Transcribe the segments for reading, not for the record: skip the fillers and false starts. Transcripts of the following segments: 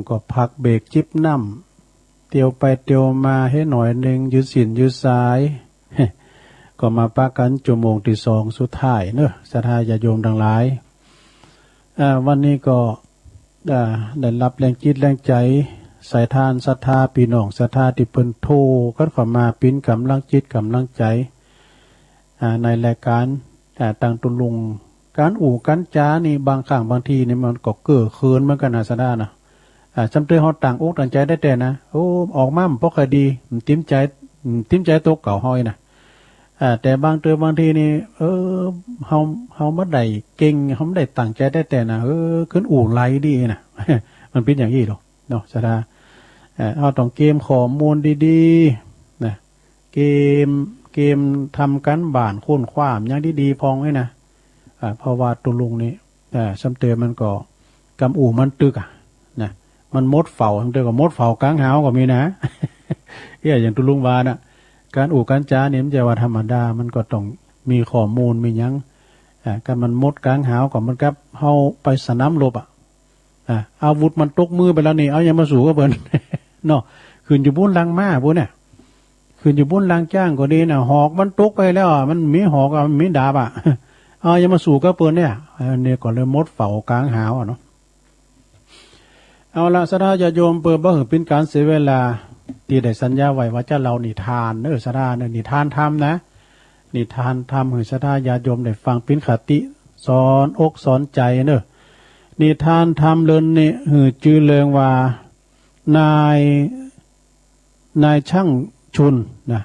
ก็พักเบรกจิบน้ำเตียวไปเตียวมาให้หน่อยหนึ่งยืดสินยืดสายก็มาปะกันชั่วโมงที่สองสุดท้ายเนอะศรัทธาญาติโยมทั้งหลายวันนี้ก็ได้รับแรงจิตแรงใจสายทานศรัทธาพี่น้องศรัทธาที่เพิ่นโทรกันเข้ามาปิ้นกำลังจิตกำลังใจในรายการต่างตุลุงการการจ้านี่บางครั้งบางทีนี่มันก็เก้อเขินเหมือนกันนะศรัทธานะจำเตือนเขาต่างอกต่างใจได้แต่นะโอ้ออกมามันบ่ค่อยดีติ้มใจตกเก่าห้อยนะแต่บางเตือบางทีนี่เฮาบ่ได้เก่งเฮาบ่ได้ตั้งใจได้แต่นะขึ้นไหลดีนะมันเป็นอย่างนี้หรอกเนาะศรัทธาเอาต้องเกมข้อมูลดีๆนะเกมทำกันบ้านค้นคว้าอย่างดีๆพองไว้นะเพราะว่าตุลุงนี่จำเตือนมันก็กำมันตึกนะมันมดเฝ้าทั้งเตือนก็มดเฝ้ากลางหาวก็มีนะอย่างตุลุงวานะการการจ้าเนี่ยมันจะว่าธรรมดามันก็ต้องมีข้อมูลมีหยังการมันมดกลางหาวก็มันกับเฮาไปสนามรบอาวุธมันตกมือไปแล้วนี่เอายังมาสู่ก็เบิ่นเนาะขึ้นอยู่บนลังม้าพวกเนี่ยขึ้นอยู่บนลังจ้างก็ดีนะหอกมันตกไปแล้วมันมีหอกมันมีดาบเอายังมาสู่ก็เปิ้นเนี่ยก็เลยมดเฝ้ากลางหาวเนาะเอาละศรัทธาญาติโยมเปิดบ่เป็นการเสียเวลาที่ได้สัญญาไว้ว่าจะเรานิทานศรัทธานิทานธรรมนะนิทานธรรมให้ศรัทธาญาติโยมได้ฟังเป็นคติสอนอกสอนใจนิทานธรรมเลินนี่ชื่อเรื่องว่านายช่างชุนนะ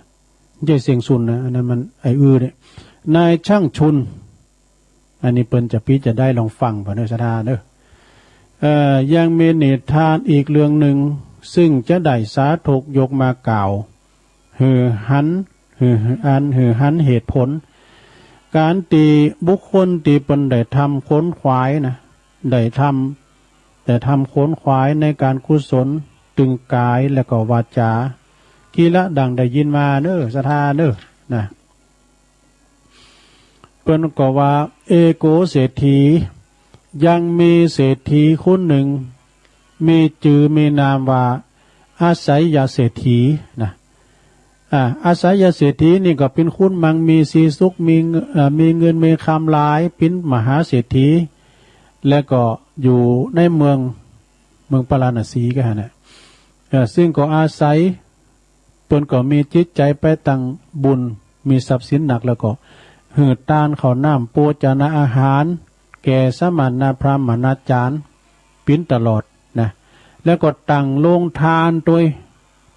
ไม่ใช่เสียงชุนนะอันนั้นมันเนี่ยนายช่างชุนอันนี้เปิ้นจะพี่จะได้ลองฟังผ่านศรัทธายังมีนิทานอีกเรื่องหนึ่งซึ่งจะได้สาธกยกมากล่าวหันเหตุผลการตีบุคคลตีเปิ้นได้ทำค้นขวายนะได้ทำค้นขวายในการกุศลตึงกายและก็วาจากีละดังได้ยินมาศรัทธานะเปิ้นก็ว่าเอโกเศรษฐียังมีเศรษฐีคนหนึ่งมีชื่อมีนามว่าอาศัยยาเศรษฐีนะอาศัยยาเศรษฐีนี่ก็เป็นคุณมังมีสีสุขมีเงินมีคำหลายเป็นมหาเศรษฐีและก็อยู่ในเมืองปาราณสีกันนะซึ่งก็อาศัยเปิ้นก็มีจิตใจไปตั้งบุญมีทรัพย์สินหนักแล้วก็หืดตานข้าวน้ำโภชนาอาหารแก่สมณพราหมณาจารย์ปิ้นตลอดนะแล้วก็ตั้งโรงทานตัว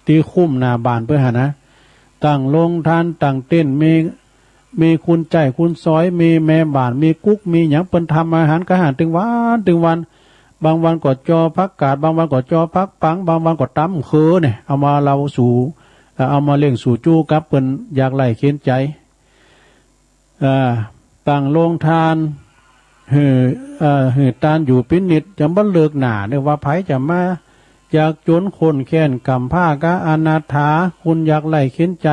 ที่คุ้มหน้าบ้านเพื่อนะตั้งโรงทานตั้งเต้นมีคุณใจคุณซอยมีแม่บ้านมีกุ๊กมีหยังเปิ้นทำอาหารกะหารถึงวันบางวันก็จอพักกาดบางวันก็จอพักปังบางวันก็ตำเนี่ยเอามาเราสู่เอามาเลี้ยงสู่จู้กับเปิ้นอยากไล่เข็นใจตั้งโรงทานตานอยู่ปินิดจะบ่เลิกหน้าเนี่ยว่าไผจะมาอยากจนคนแค้นกำผ้ากะอนาถาคุณอยากไล่เข็นใจ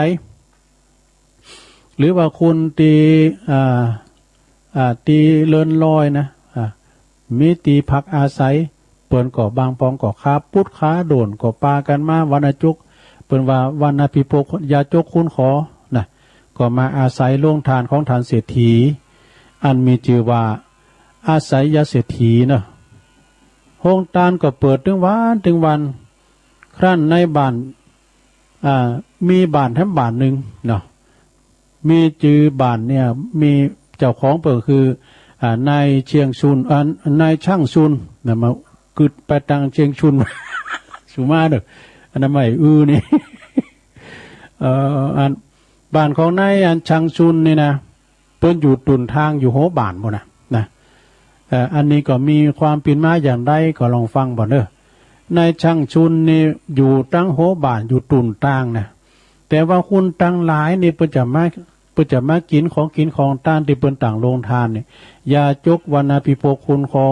หรือว่าคุณตีเลินลอยนะมีตีพักอาศัยเปิ้นก็บางปองก็ค้าพุทธค้าโดนก็ปากันมาวันจุกเปิ้นว่าวันอภิโภคยาจกคุณขอนะก็มาอาศัยโรงทานของทานเศรษฐีอันมีชื่อว่าอาศัยยาเศรษฐีโรงทานก็เปิดถึงวันครั้นในบ้านมีบ้านทั้งบ้านหนึ่งเนาะมีชื่อบ้านเนี่ยมีเจ้าของเปิดคือนายเชียงชุนนายช่างชุนนะมากึดไปตังเชียงชุน สุมาอันนั้นไม่นี่ อันบ้านของนายช่างชุนนี่นะเปิ้นอยู่ตุนทางอยู่โหบ้านบ่นะอันนี้ก็มีความเป็นมาอย่างไรก็ลองฟังบ่นายช่างชุนนี่อยู่ตั้งโหบ้านอยู่ตุนทางนะแต่ว่าคุณตั้งหลายนี่เปิ้นจะมากินของต้านที่เปิ้นต่างโรงทานเนี่ยยาจกวันอภิโภคคุณขอ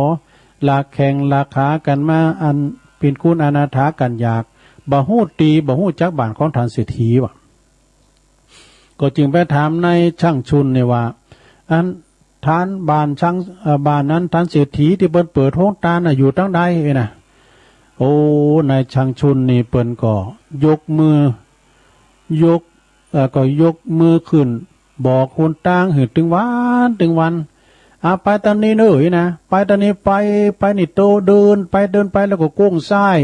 ลาแข่งราคากันมาอันเป็นคุณอนาถากันอยากบ่ฮู้ตีบ่ฮู้จักบ้านของทานเศรษฐีว่ะก็จึงไปถามนายช่างชุนเนี่ยว่าอันทานบ้านช่างบ้านนั้นทานเศรษฐีที่เปิ้นเปิดโรงทานอยู่ตั้งใดนะโ โอ้นายช่างชุนนี่เปิ้นก็ยกมือยกก็ยกมือขึ้นบอกคนต่างหือถึงวันไปตอนนี้เนยนะไปตอนนี้ไปนี่โตเดินไปแล้วก็โค้งซ้าย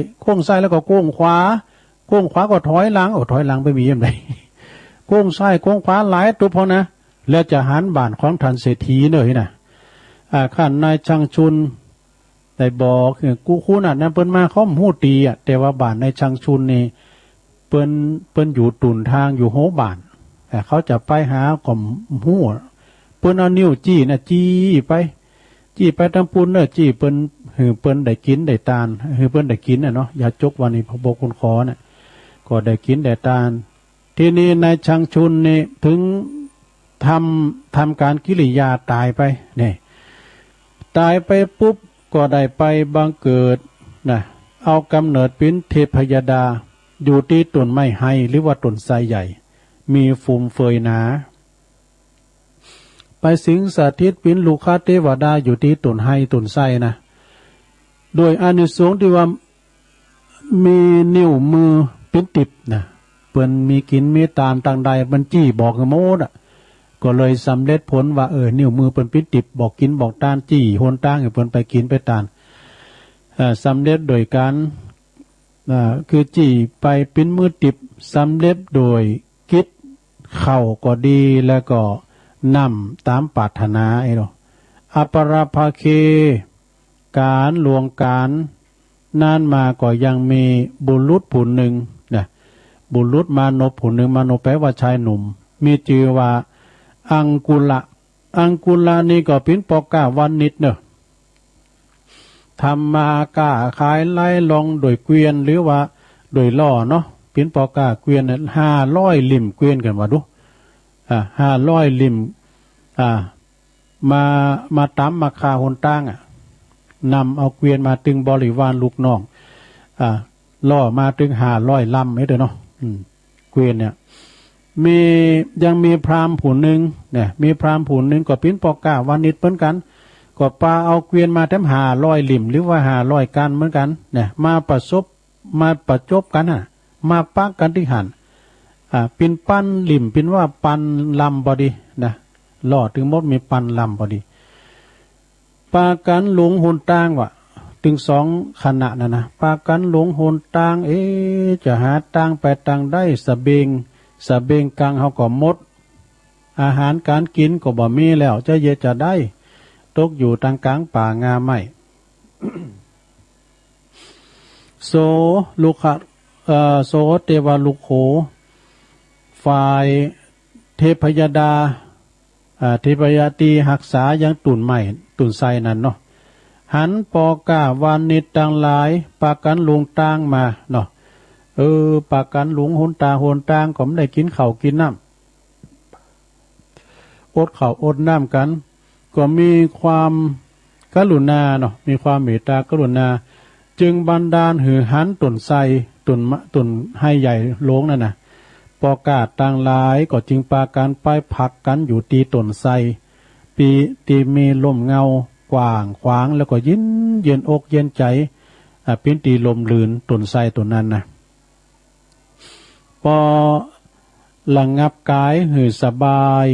แล้วก็โค้งขวาก็ถอยหลังถอยหลังไปมีอย่างไรโค้งซ้ายโค้งขวาหลายตัวพอนะแล้วจะหันบ้านของท่านเศรษฐีเนยนะข้านายช่างชุนได้บอกกูคู่น่ะนั่นเปิ้นมาเขาหู้ตีแต่ว่าบ้านนายช่างชุนนี่เปิ้นอยู่ตุนทางอยู่โหบ้านแต่เขาจะไปหาก่อมหู้เปิ้นเอานิ้วจี้ไปทำปุนจี้เปิ้นได้กินได้ตาลเปิ้นได้กินเนาะอย่าจกวันนี้พบคนขอเนี่ยก็ได้กินได้ตาลทีนี้นายช่างชุนนี่ถึงทำการกิริยาตายไปนี่ตายไปปุ๊บก็ได้ไปบังเกิดนะเอากำเนิดเป็นเทพยดาอยู่ที่ต้นไม้ไฮหรือว่าต้นไทรใหญ่มีฟุมเฟยหนาไปสิงสถิตเป็นลูกค้าเทวดาอยู่ที่ต้นไฮต้นไทรนะโดยอานิสงส์ที่ว่ามีนิ้วมือเป็นติบนะเปิ้นมีกินมีตามต่างใดบัญจี้บอกโมดก็เลยสำเร็จผลว่านิ้วมือเปิ้นเป็นติบบอกกินบอกตานจี้โหนตั้งให้เปิ้นไปกินไปตานสำเร็จโดยการคือจี้ไปเป็นมือติบสำเร็จโดยกิจเข่าก็ดีแล้วก็นำตามปรารถนาอปราภาเคการลวงการนานมาก็ยังมีบุรุษผู้หนึ่งนะบุรุษมานพผู้หนึ่งมานพแปลว่าชายหนุ่มมีชื่อว่าอังกุละนี่ก็เป็นปอกาวันนิดเนอะทำมาก้าขายไล่ลองโดยเกวียนหรือว่าโดยล่อเนาะเป็นปอกาเกวียน500 ลิ่มเกวียนกันว่าดู500 ลิ่มมาตำมาคาหนตั้งนำเอาเกวียนมาตึงบริวารลูกน้องล่อมาตึง500 ลำให้เด้อเนาะเกวียนเนี่ยยังมีพราหมณ์ผู้หนึ่งเนี่ยมีพราหมณ์ผู้หนึ่งก็เป็นปอกาวานิชเหมือนกันก็ปาเอาเกวียนมาทั้ง500 ลิ่มหรือว่า500 กันเหมือนกันเนี่ยมาประจบกันมาปักกันที่หันเป็นปั้นลิ่มเป็นว่าปันลำบอดีนะล่อถึงมดมีปันลำบอดีปากันหลงหนตางว่ะถึง2 ขณะนะปากันหลงหนตางจะหาตางไปตางได้สะเบงกลางเขาก็หมดอาหารการกินก็บ่มีแล้วจะเยจะได้ตกอยู่ทางกลางป่างาไม้ โสลูกขะโสเทวาลุโขฝ่ายเทพยดาเทพยตีหักษายังตุ่นใหม่ตุ่นไซนั่นเนาะหันปอกาวานิตต่างหลายปากันลงตางมาเนาะปากันหลงหนตางก็ไม่ได้กินข้าวกินน้ำอดข้าวอดน้ำกันก็มีความกรุณาเนาะมีความเมตตากรุณาจึงบันดาลหือหันตุ่นไซตุ่นให้ใหญ่โลงนั่นนะปอกาต่างหลายก็จึงปากันไปผักกันอยู่ตีตุ่นไซปีตีมีลมเงากว้างขวางแล้วก็เย็นอกเย็นใจเป็นตีลมลื่นตุ่นไซตุ่นนั้นนะพอระงับกายหือสบาย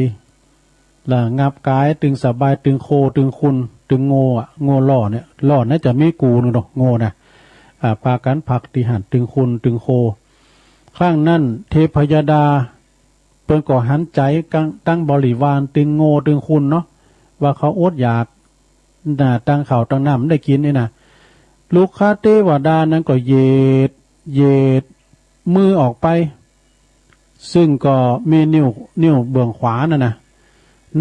ระงับกายตึงสบายตึงโคตึงคุณตึงโง่ล่อเนี่ยล่อน่าจะไม่กูนึงดอกโง่นะปากันผักติหันตึงคุณตึงโคข้างนั้นเทพยดาเปิ้นก่อหันใจตั้งบริวารตึงโง่ตึงคุณเนาะว่าเขาอดอยากตั้งข่าวตั้งน้ำได้กินนี่นะลูกค้าเทวดานั้นก็เย็ดมือออกไปซึ่งก็มีนิ้วเบื้องขวานะ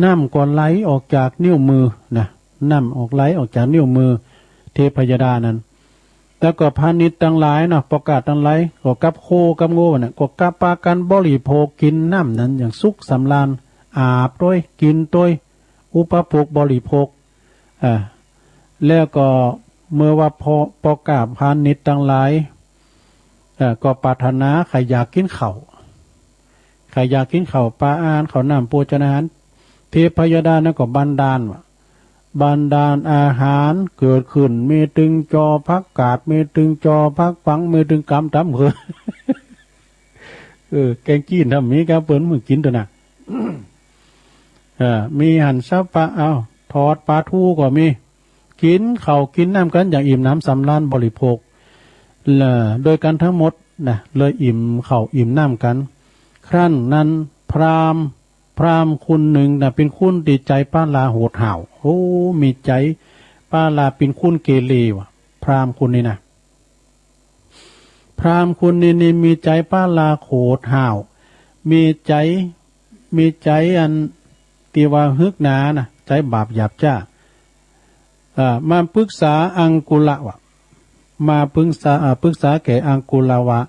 น้ำก็ไหลออกจากนิ้วมือนะน้ำไหลออกจากนิ้วมือเทพยดานั้นแล้วก็พาณิชย์ทั้งหลายเนาะประกาศทั้งหลายก็กับโคกับโง่เนี่ยก็กับปากันบริโภคกินน้ำนั้นอย่างสุขสำราญอาบด้วยกินด้วยอุปโภคบริโภคแล้วก็เมื่อว่าพอประกาศพาณิชย์ทั้งหลายก็ปรารถนาใครอยากกินข้าวปลาอาหารข้าวน้ำโภชนาหารเทพยดานั้นก็บันดาลว่า บรรดาลอาหารเกิดขึ้นมีตึงจอพักกาดมีตึงจอพักฝังมีตึงกำตำเหอแกงจีนทำมีครับเปิ้นมึงกินตัวน่ะ มีหั่นซับปลาเอาทอดปลาทูก็มีกินข้าวกินน้ำกันอย่างอิ่มน้ำสำราญบริโภคโดยกันทั้งหมดนะเลยอิ่มข้าวอิ่มน้ำกันครั้นนั้นพราหมณ์คุณหนึ่งนะเป็นคุณติดใจป้าลาโหดห่าวโอ้มีใจป้าลาเป็นคุณเกเรวะพราหมณ์คุณนี่นะพราหมณ์คุณนี่มีใจป้าลาโหดห่าวมีใจอันตีว่าฮึกหนานะใจบาปหยาบจ้ามาปรึกษาอังกุละวะมาปรึกษาแก่อังกุละวะ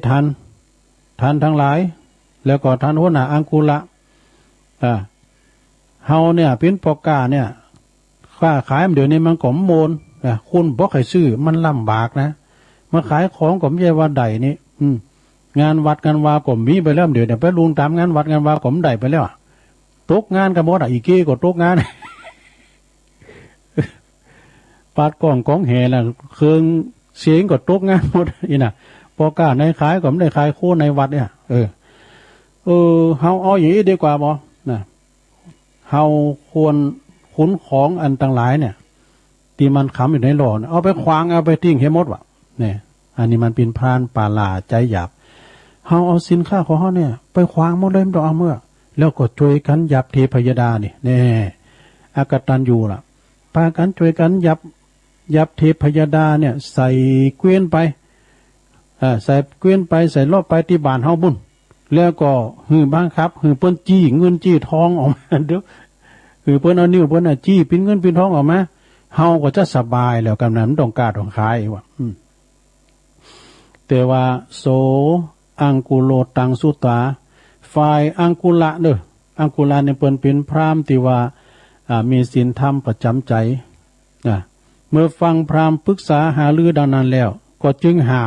ท่านทั้งหลายแล้วก็ท่านหัวหน้าอังกุละเฮาเนี่ยเป็นปอกาเนี่ยค่าขายเดี๋ยวนี้มันก็โมนคุณบ่ให้ซื้อมันลำบากนะมาขายของก็ไม่ใช่ว่าใดนี่งานวัดงานวาก็มีไปแล้วเดี๋ยวไปลุงตามงานวัดงานวาก็มได้ไปแล้วตกงานกันหมดอีกกี้ก็ตกงาน ปาดกล่องกองแห่น่ะเครื่องเสียงก็ตกงานหมดอีน่ะปอกาในขายก็ไม่ได้ขายโคในวัดเนี่ยเฮาเอาอย่างนี้ดีกว่าบ่นะเฮาควรขุนของอันต่างหลายเนี่ยที่มันขำอยู่ในหล่อเอาไปขวางเอาไปทิ้งให้หมดวะเนี่ยอันนี้มันเป็นพรานป่าลาใจหยาบเฮาเอาสินค้าของเฮาเนี่ยไปขวางหมดเลยไม่ต้องเอาเมื่อแล้วก็ช่วยกันยับเทพยดานี่แน่อากตันอยู่ล่ะพากันช่วยกันยับเทพยดาเนี่ยใส่เกวียนไปใส่เกวียนไปใส่รอบไปที่บ้านเฮาบุญแล้วก็บังคับเปิ้นจี้เงินจี้ทองออกมาเด้อเปิ้นเอานิ้วเปิ้นจี้ปิ้นเงินปิ้นทองออกมาเฮาก็จะสบายแล้วกำนั้นต้องการต้องขายว่าแต่ว่าโสอังกุโลตังสุตาฝ่ายอังกุละเด้ออังกุละเนี่ยเปิ้นเป็นพราหมณ์ที่ว่ามีศีลธรรมประจำใจเมื่อฟังพราหมณ์ปรึกษาหารือดังนั้นแล้วก็จึงห้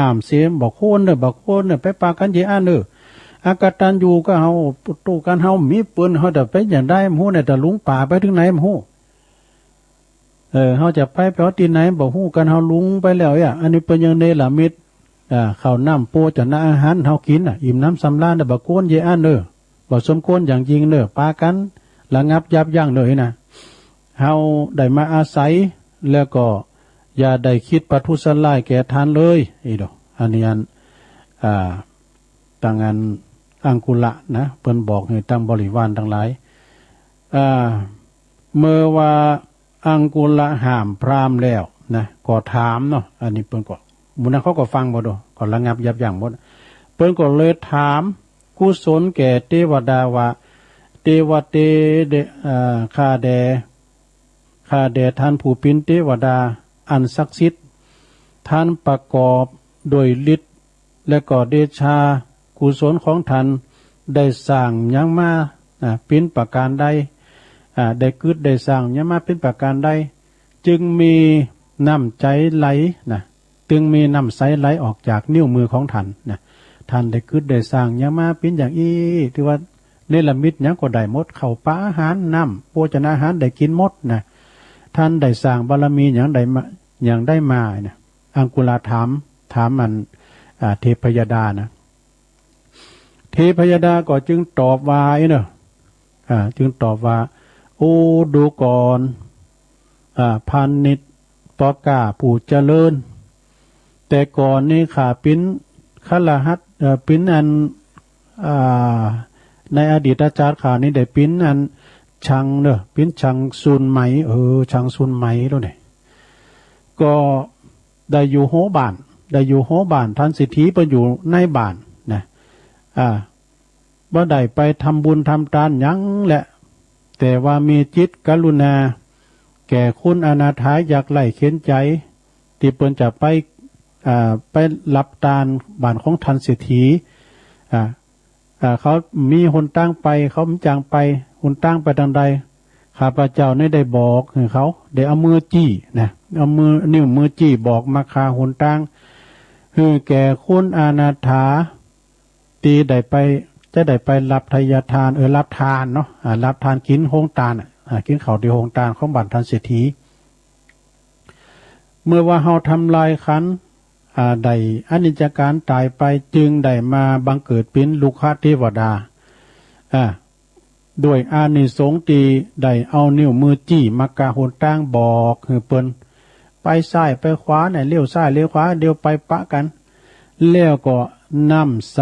ามเสียบอกโคนเด้อบอกโคนเด้อไปปากันเยอะเด้ออากตันอยู่ก็เฮาตู้กันเฮามีปืนเฮาจะไปอย่างได้ฮู้เนี่ยแต่ลุงป่าไปถึงไหนบ่ฮู้เฮาจะไปเอาที่ไหนบ่ฮู้กันเฮาลุงไปแล้วอันนี้เป็นยังเนละมิตรข้าวน้ำโปจะน่าอาหารเฮากินอิ่มน้ำสำราญบ่โกนเยอะเด้อบ่สมควรอย่างยิ่งเด้อปากันระงับยับยั้งเลยนะเฮาได้มาอาศัยแล้วก็อย่าได้คิดประทุษร้ายแก่ทานเลยดอกอันนี้ต่างอันอังกุละนะเพิ่นบอกให้ตั้งบริวารทั้งหลายเมื่อว่าอังกุละห้ามพราหมณ์แล้วนะก็ถามเนาะอันนี้เพิ่นก็มุนเขาก็ฟังบ่ดอกก็ระงับยับยั้งหมดเพิ่นก็เลยถามกุศลแก่เทวดาว่าเทวเตเดข้าแด่ท่านผู้เป็นเทวดาอันศักดิ์สิทธิ์ท่านประกอบโดยฤทธิ์และก็เดชากุศลของท่านได้สร้างยังมาเป็นประการใดได้กึศได้สร้างยังมาเป็นประการใดจึงมีน้ำใจไหลจึงมีน้ำใสไหลออกจากนิ้วมือของท่านท่านได้กึศได้สร้างยังมาเป็นอย่างอีที่ว่าเนรมิตยังก็ได้หมดเข้าปลาอาหารน้ำโภชนาอาหารได้กินหมดท่านได้สร้างบารมีอย่างได้มาอังกุลาถามมันเทพยดาเทพยดาก็จึงตอบว่าจึงตอบว่าโอ้ดูก่อนพันนิตปกาผู้เจริญแต่ก่อนนี่ข้าปิ้นขลหัตปิ้นอันในอดีตชาติข้านี่ได้ปิ้นอันชังปิ้นชังซุนไหมชังซุนไหมแล้วเนี่ยก็ได้อยู่โหบ้านท่านสิทธิไปอยู่ในบ้านบ่ได้ไปทำบุญทำทานยังแหละแต่ว่ามีจิตกรุณาแก่คุณอนาถาอยากไล่เข็นใจที่เปิ้นจะไปรับทานบ้านของท่านเศรษฐีเขามีหนตั้งไปเขาจางไปหนตั้งไปทางใดข้าพเจ้าได้บอกให้เขาได้เอามือจี้เอานิ้วมือจี้บอกมาคาหนตั้งแก่คุณอนาถาตีได้ไปจะได้ไปรับทายทานรับทานเนาะรับทานกินโฮงตาล กินข้าวที่โรงทานของบ้านท่านเศรษฐีเมื่อว่าเฮาทำลายขันใดอนิจการตายไปจึงได้มาบังเกิดเป็นลูกค้าเทวดาด้วยอานิสงส์ที่ได้เอานิ้วมือจี้มากะโหนตั้งบอกคือเปิ้นไปซ้ายไปขวาเนี่ยเลี้ยวซ้ายเลี้ยวขวาเดี๋ยวไปปะกันแล้วก็น้ำใส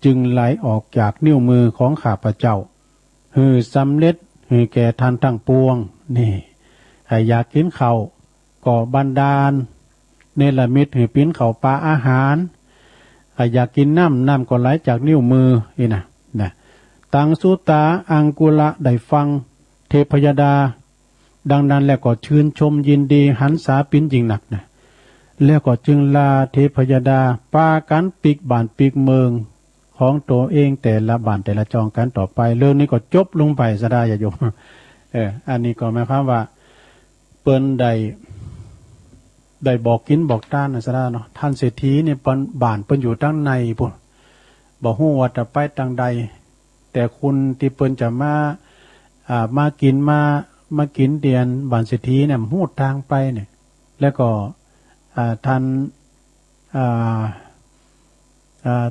จึงไหลออกจากนิ้วมือของข้าพเจ้าหือสำเร็จหือแก่ท่านทั้งปวงนี่อยากกินข้าวก็บันดาลเนรมิตหือปิ้นข้าวปลาอาหารอยากกินน้ำก็ไหลจากนิ้วมือนี่นะตังสุตาอังกุละได้ฟังเทพยดาดังนั้นแล้วก็ชื่นชมยินดีหันษาปิ้นยิ่งหนักนะแล้วก็จึงลาเทพยดาปากันปีกบ้านปีกเมืองของตัวเองแต่ละบ้านแต่ละจองกันต่อไปเรื่องนี้ก็จบลงไปซะได้อย่าโยมอันนี้ก็หมายความว่าเปิ้นได้บอกกินบอกต้านนะซะได้เนาะท่านเศรษฐีเนี่ยบ้านเปิ้นอยู่ตั้งในปุ่นบอกฮู้ว่าจะไปทางใดแต่คุณที่เปิ้นจะมากินมากินเดียนบ้านเศรษฐีเนี่ยหูดทางไปเนี่ยแล้วก็ท่าน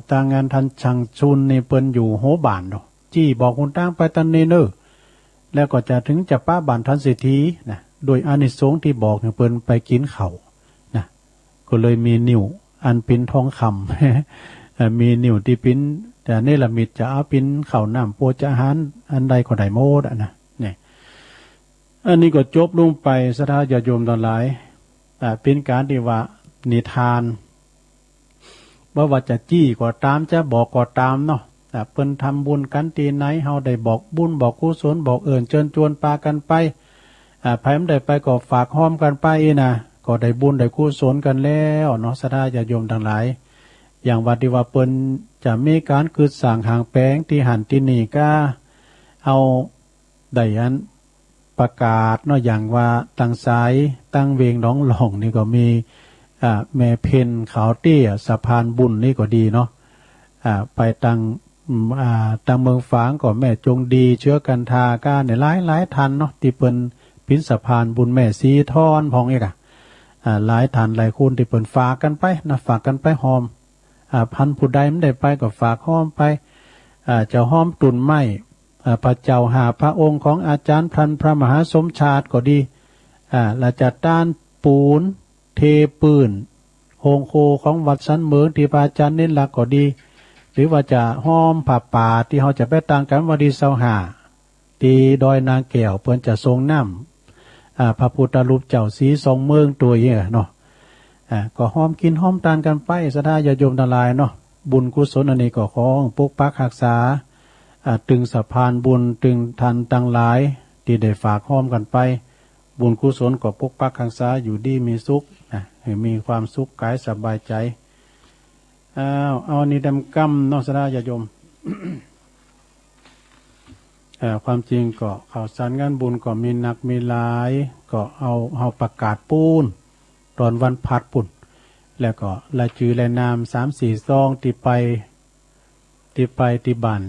ทางงานท่านช่างชุนในเปิ้นอยู่โหบ้านเนาะจี้บอกคนตั้งไปตันเนเนอร์แล้วก็จะถึงจะป้าบ้านท่านเศรษฐีนะโดยอานิสงส์ที่บอกเนี่ยเปิ้นไปกินข้าวนะก็เลยมีนิ้วอันเป็นทองคำมีนิ้วที่เป็นแต่เนรมิตจะเอาเป็นข้าวน้ำโปจะอาหารอันใดก็ได้โมดนะเนี่ยอันนี้ก็จบลงไปสถาญาติโยมตอนหลายเป็นการที่ว่านิทานว่าจะจี้ก็ตามจะบอกก็ตามเนาะแต่เพิ่นทำบุญกันตีไหนเฮาได้บอกบุญบอกกุศลบอกเอิญเชิญชวนปากันไปไผมันได้ไปก็ฝากห้อมกันไปนะก็ได้บุญได้กุศลกันแล้วเนาะสถาญาติโยมทั้งหลายอย่างว่าที่ว่าเปิ้นจะมีการกึศสร้างหางแปลงที่หันที่นี่ก็เอาได้อันประกาศเนาะอย่างว่าตั้งสายตั้งเวงน้องหลงนี่ก็มีแม่เพนขาวเตี้ยสะพานบุญนี่ก็ดีเนาะไปตั้งเมืองฝางก็แม่จงดีเชื้อกันทาก้าในหลายทันเนาะที่เปิ้นพินสะพานบุญแม่สีทอนพองเอกหลายทันหลายคุณที่เปิ้นฝากกันไปนะฝากกันไปหอมพันผู้ใดไม่ได้ไปก็ฝากห้อมไปเจ้าห้อมตุนไม้พระเจ้าหาพระองค์ของอาจารย์พันพระมหาสมชาติก็ดีและจัดด้านปูนเทปืนโฮงโคของวัดสันเมืองที่พระอาจารย์เน้นหลักก็ดีหรือว่าจะห้อมผ้าป่าที่เขาจะไปต่างกันวันดีเสาหาตีดอยนางแก้วเพื่อนจะทรงน้ำพระพุทธรูปเจ้าสีทรงเมืองตัวเองเนาะก็ห้อมกินห้อมทานกันไปสถาญาติโยมทั้งหลายเนาะบุญกุศลอันนี้ก็ของปกปักรักษาตึงสะพานบุญตึงทันตั้งหลายที่ได้ฝากห้อมกันไปบุญกุศลก็ปกปักรักษาอยู่ดีมีสุขให้มีความสุขกายสบายใจเอานี่ดำกำเนาะสถาญาติโยม ความจริงก็ข่าวสารงานบุญก็มีหนักมีหลายก็เอาประกาศปูนตอนวันพัดปุ่นแล้วก็รายชื่อรายนาม3-4 ซองที่ไปบัน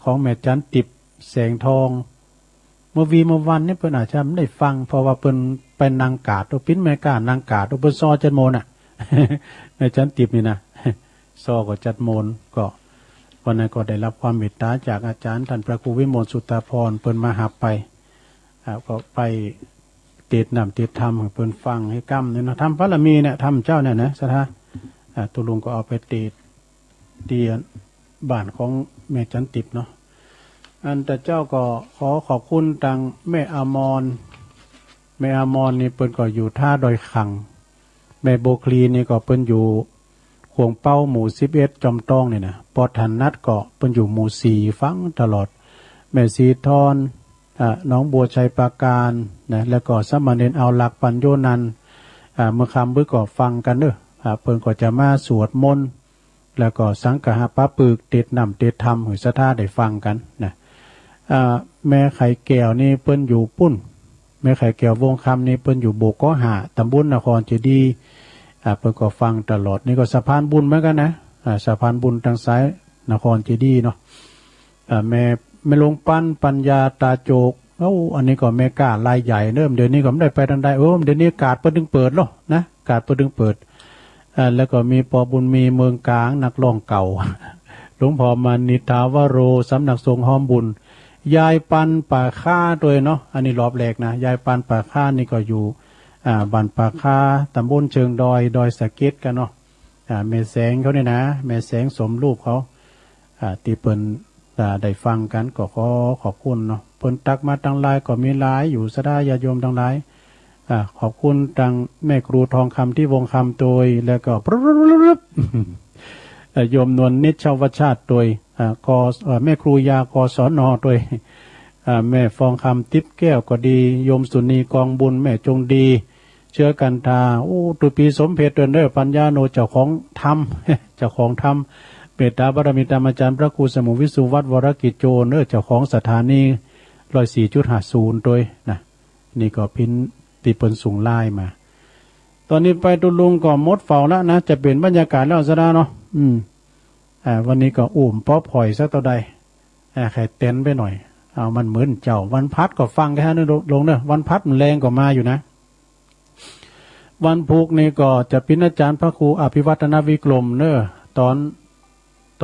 ของแม่จันติบแสงทองเมื่อวันนี่เพิ่นอาจจะไม่ได้ฟังเพราะว่าเพิ่นเป็นนางกาดตัวปิ้นแม่กานางกาดตัวเพิ่นซอจัดโมนแม่จันติบนี่นะซอก็จัดโมนก็วันนั้นก็ได้รับความเมตตาจากอาจารย์ท่านพระครูวิมลสุตตาพรเพิ่นมาหับไปก็ไปเตดนำเตดธรรมของเพิ่นฟังให้กำเนี่ยนะทำพระละมีเนี่ยทำเจ้าเนี่ยนะสถาตุลุงก็เอาไปเตดเตียนบ้านของแม่จันติบเนาะอันแต่เจ้าก็ขอขอบคุณทางแม่อมรนี่เพิ่นก็อยู่ท่าดอยขังแม่โบคลีนี่ก็เพิ่นอยู่ขวงเป้าหมู่11จอมต้องนี่นะปอทันนัดก็เพิ่นอยู่หมู่4ฟังตลอดแม่สีทอนน้องบัวชัยปราการนะแล้วก็สมณเณรเอาหลักปัญโยนันเมื่อคำบึกก็ฟังกันเด้อเพิ่นก็จะมาสวดมนต์แล้วก็สังฆะปะปึกเตดนำเตดธรรมให้ศรัทธาได้ฟังกันนะแม่ไข่แก้วนี่เพิ่นอยู่ปุ้นแม่ไข่แก้ววงคำนี่เพิ่นอยู่โบกก็หาตำบลนครเจดีย์เพิ่นก็ฟังตลอดนี่ก็สะพานบุญเหมือนกันนะสะพานบุญทางซ้ายนครเจดีย์เนาะแม่หลวงปัญญาตาโจก อันนี้ก็เมการายใหญ่เริ่มเดี๋ยวนี้ก็ไม่ได้ไปทางใดเดี๋ยวนี้กาดเปิดหรอนะกาดเปิดแล้วก็มีปอบุญมีเมืองกลางนักร้องเก่าหลวงพ่อมานิทาวโรสำนักสงฆ์หอมบุญยายปันป่าค่าตัวเนาะอันนี้รอบแรกนะยายปันป่าค่านี่ก็อยู่บ้านป่าค่าตำบลเชิงดอยสะเก็ดกันเนาะแม่แสงเขาเนี่ยนะแม่แสงสมรูปเขาตีเปิ่นได้ฟังกันก็ขอบคุณเนาะเปิ่นตักมาทางไลน์ก็มีหลายอยู่สดาญาโยมทางไลน์ขอบคุณทางแม่ครูทองคำที่วงคำโดยแล้วก็โยมนวลนิชวชาติโดยแม่ครูยากศนโดยแม่ฟองคำทิพย์แก้วก็ดีโยมสุนีกองบุญแม่จงดีเชื้อกันทาตุปีสมเพชรเด้อปัญญาโนเจ้าของธรรมเจ้าของธรรมเมตตาบารมีธรรมอาจารย์พระครูสมุวิสุวัฒน์วรกิจโจเด้อเจ้าของสถานี104.50โดยนะนี่ก็พินติเปินสูงไล่มาตอนนี้ไปตุลุงก็มดเฝ้าแล้วนะจะเป็นบรรยากาศแล้วซะนะเนาะวันนี้ก็ป๊อปหอยสักตัวใดไข่เต้นไปหน่อยเอามันเหมือนเจ้าวันพัดก็ฟังแค่นั้นลงเนอะวันพัดมันแรงก็มาอยู่นะวันพุกนี่ก็จะเป็นอาจารย์พระครูอภิวัฒนวิกรมเนอะตอ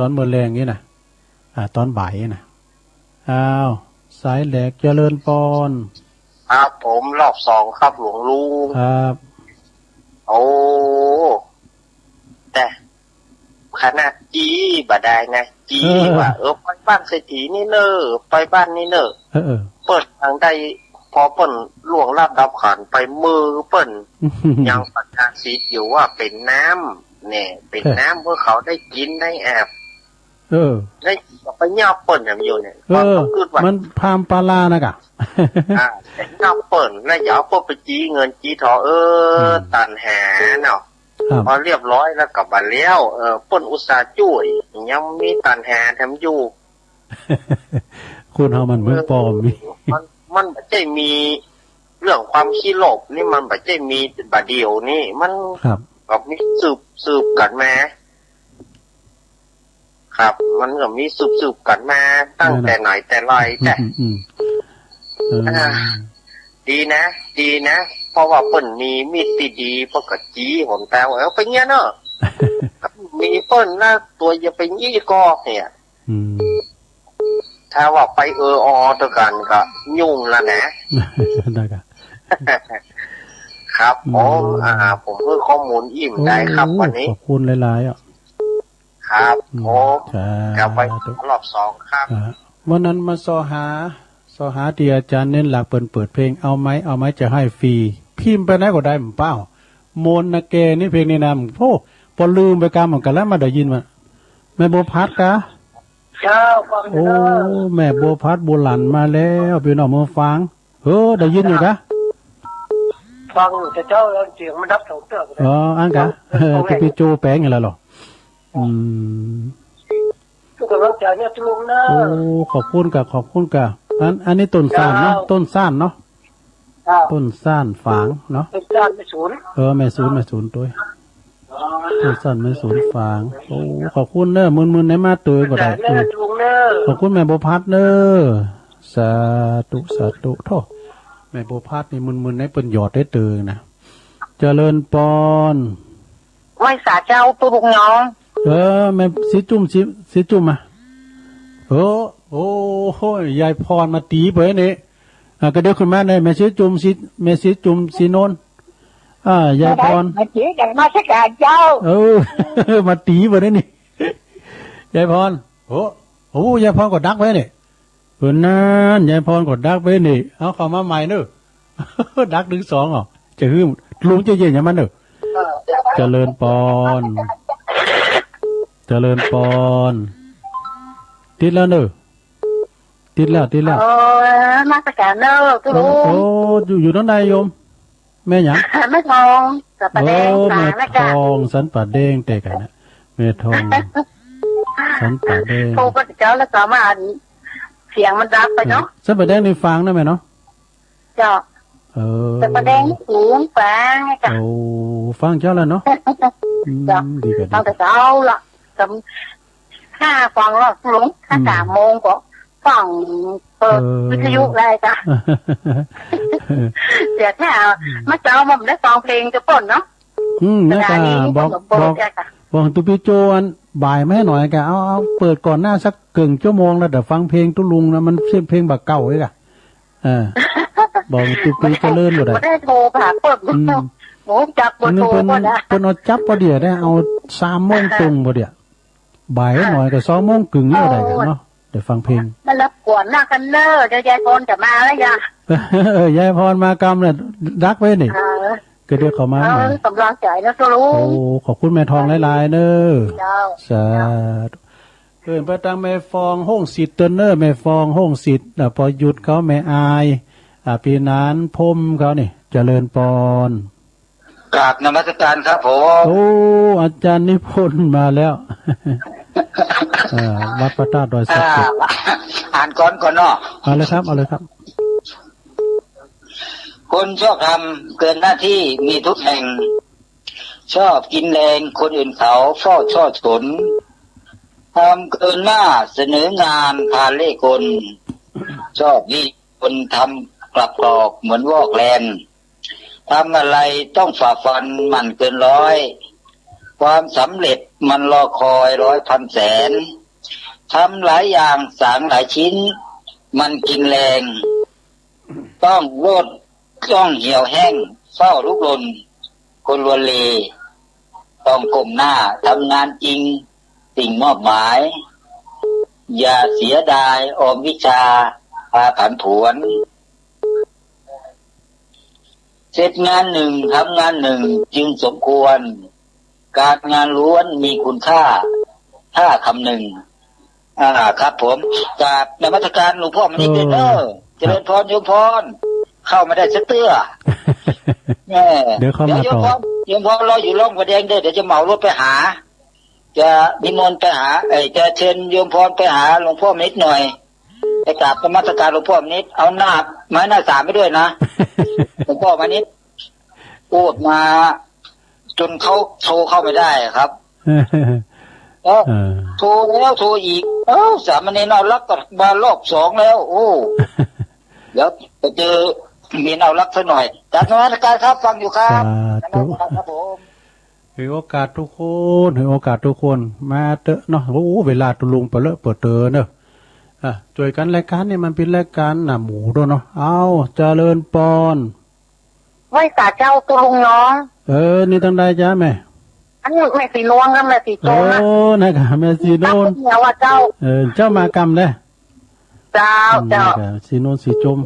นเมื่อแรงนี้นะตอนบ่ายนะสายแหลกเจริญปอนครับผมรอบ2ครับหลวงลุงครับแต่ขนาดจีบ่ได้นะจีว่าไปบ้านเศรษฐีนี่เนอะไปบ้านนี่เนอะเปิดทางใดพอเปิ่นล่วงลับดับขันไปมือเปิ่นยังประกาศสิทธิ์อยู่ว่าเป็นน้ำเนี่ยเป็นน้ำเพื่อเขาได้กินได้แอบได้ไปย่าเปิ่นอย่างอยู่เนี่ยมันพามปลานะกะแต่ย่าเปิ่นแล้วอย่าเอาไปจีเงินจีทอตันแหเนาะพอเรียบร้อยแล้วกลับมาแล้วเปิ่นอุตส่าห์จุ้ยยังมีตันแหแถมอยู่คุณเอามันเหมือนปอมมันไม่ใช่มีเรื่องความขี้โลภนี่มันไม่ใช่มีบาเดียวนี่มันก็มีสืบกันมาครับมันก็มีสืบกันมาตั้งแต่ไหนแต่ไรแต่ดีนะเพราะว่าเปิ่นมีติดีเพราะกะจีผมแปลว่าไปเงี้ยเนอะมีเปิ่นนะตัวอย่าไปยี่กอกเนี่ยถ้าว่าไปตัวกันก็ยุ่งละนะได้ครับครับผมเพื่อข้อมูลอิ่มได้ครับวันนี้ขอบคุณหลายๆครับผมกลับไปรอบ2ครับวันนั้นมาสอหาที่อาจารย์เน้นหลักเปิดเพลงเอาไหมจะให้ฟรีพิมพ์ไปไหนก็ได้ผมเป้าโมนนะแกนี่เพลงนี้นะพอลืมไปกรรมเหมือนกันแล้วมาได้ยินมาแม่โบพัดกะแม่โบพัดโบหลันมาแล้วพี่น้องมาฟังได้ยินอยู่กะฟังแต่เจ้าเสียงมันดับเสืออันกะจะไปโจแป้งอย่างไรหรอทุกกำลังใจเนี่ยทุลุงนะขอบคุณกะอันนี้ต้นซ่านเนาะต้นซ่านฝางเนาะต้นซ่านไม่ศูนย์ไม่ศูนย์ตัวต้นซ่านไม่ศูนย์ฝางขอบคุณเนอะมึนในมาตัวก็ได้ขอบคุณแม่บุพัฒน์เนอะสาธุโทษแม่บุพัฒน์นี่มึนในเป็นหยอดได้ตื่นนะเจริญปอนไหว้สาเจ้าตัวบุกน้องแม่สีจุ่มมายายพรมาตีไปนี่ก็เดี๋ยวคุณแม่เนี่ยแม่สีจุ่มสีโนนยายพรมาตีกันมาสักการเจ้ามาตีไปนี่ยายพรยายพรก็ดักไว้นี่นั่นยายพรก็ดักไว้นี่เอาเข้ามาใหม่เนอะดัก1 2จะหื้มลุงจะเย็นอย่างมันเนอะเจริญปอนติดแล้วเนอะติดแล้วมาสักการเนอะทุลุงอยู่ตรงใดโยมแม่หยังแม่ทองสันป่าแดงแม่ทองสันป่าแดงเตะกันนะแม่ทองสันป่าแดงโทรไปเจ้าแล้วก็มาเสียงมันดับไปเนาะสันป่าแดงในฟังนะแม่เนาะเจ้าสันป่าแดงสูงฟังไงจ้ะฟังเจ้าแล้วเนาะดีกันตั้งแต่เช้าละ5 ฟังแล้วลุงถ้า3 โมงก็ฟัง เปิดวิทยุได้จ้ะเดี๋ยวถ้ามาเจ้ามันได้ฟังเพลงจะป่นเนาะนี่ก็บอกตุปิโจอันบ่ายไม่หน่อยแกเอาเปิดก่อนหน้าสักเกินชั่วโมงแล้วเดี๋ยวฟังเพลงตุลุงนะมันเพลงบักเก่าไว้ก่ะบอกตุปิจะเลื่อนหมดเลยได้โทรผ่าเปิดหมูจับบนโทรก็ได้เป็นเอาจับพอเดียวได้เอา3 โมงตรงพอเดียวบ่ายหน่อยก็2 โมงกึ่งนี่อะไรกันเนาะเดี๋ยวฟังเพลงมารับกวนหน้ากันเนอร์เดี๋ยวยายพรจะมาแล้วยังยายพรมากรรมเนี่ยรักไว้นี่ก็เดี๋ยวเขามากำลังใจนะทุลุงโอ้ขอบคุณแม่ทองหลายๆเนอะสาธุเกินประตังแม่ฟองห้องสิทธิ์เตนเนอร์แม่ฟองห้องสิทธิ์พอหยุดเขาแม่อายปีนานพมเขานี่เจริญปอนกราบนมัสการครับผมโอ้อาจารย์นิพนธ์มาแล้ววัดพระธาตุดอยสักดิ์อ่านก่อนเนาะเอาเลยครับคนชอบทำเกินหน้าที่มีทุกแห่งชอบกินแรงคนอื่นเขาเฝ้าช่อฉนทำเกินหน้าเสนองานพาเล่กลชอบนี่คนทำกลับกรอกเหมือนวอกแลนทำอะไรต้องฝ่าฟันมันเกินร้อยความสำเร็จมันรอคอย100,000 แสนทำหลายอย่างสางหลายชิ้นมันกินแรงต้องโลดต้องเหี่ยวแห้งเฝ้าลุกลนคนลวนเลต้องก้มหน้าทำงานจริงสิ่งมอบหมายอย่าเสียดายออมวิชาพาผันผวนเสร็จงานหนึ่งทำงานหนึ่งจึงสมควรการงานล้วนมีคุณค่าถ้าคำหนึ่งครับผมกราบนมัสการหลวงพ่อมณีเด้อเจริญพรโยมพรเข้ามาได้สักเตื้อเดี๋ยวเข้ามาต่อโยมพรรออยู่ร่องประแดงเด้อเดี๋ยวจะเหมารถไปหาจะนิมนต์ไปหาจะเชิญโยมพรไปหาหลวงพ่อนิดหน่อยไปกราบนมัสการหลวงพ่อนิดเอาหน้าไม้หน้าสามไปด้วยนะหลวงพ่อมานิดพูดมาจนเขาโทรเข้าไม่ได้ครับโทรแล้วโทรอีกสามเณรเอารักกับมารอบ2แล้วโอ้เดี๋ยวไปเจอมีเอารักซะหน่อยจากนมัสการครับฟังอยู่ครับครับผมให้โอกาสทุกคนมาเตอะเนาะโอ้เวลาตุลุงเปเลอะเปิดเตอเนอะช่วยกันรายการนี่มันเป็นรายการหน้าหมูด้วยเนาะเอาเจริญปอนไหว้ตาเจ้าตุลุงน้องนี่ตั้งได้จ้าแม่อันนี้แม่สีนวลกับแม่สีโจนนะนะครับแม่สีโนนเนี่ยว่าเจ้าเจ้ามากรรมเลยเจ้าสีโนนสีจม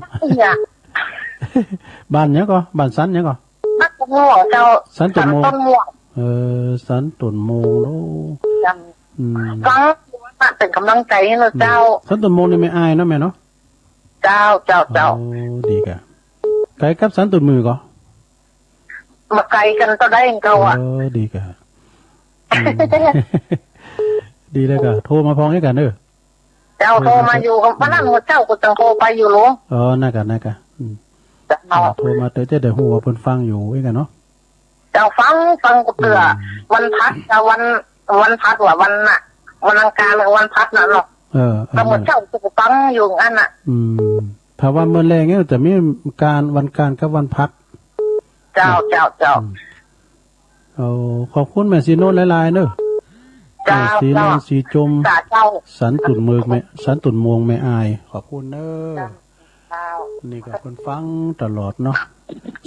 บ้านเนี้ยก็บ้านสันเนี้ยก็สันตุ่นม่วงเจ้าสันตุ่นม่วงสันตุ่นม่วงโอ้ฟังเป็นกำลังใจให้เราเจ้าสันตุ่นม่วงนี่ไม่อายนะแม่เนาะเจ้าดีกะไกลกับสันตุ่นมือก็มาไกลกันก็ได้เก่าดีกะดีเลยกะโทรมาพองให้กันเด้อเจ้าโทรมาอยู่กับพนักงานเจ้าก็ต้องโทรไปอยู่หรอน่ากะโทรมาเตอจะได้หัวเพิ่นฟังอยู่ให้กันเนาะเจ้าฟังกูเตือวันพักวันพักว่าวันน่ะวันอังคารหรือวันพักน่ะเนาะแต่เหมือนเจ้ากูฟังอยู่อันน่ะถ้าว่าเมื่อแรงเนี่ยจะมีการวันการกับวันพักเจ้าขอบคุณแม่สีโนนหลายๆเนอะสีโนนสีจมสันตุ่นมือแม่สันตุ่นมวงแม่อายขอบคุณเนอะนี่ก็คนฟังตลอดเนาะ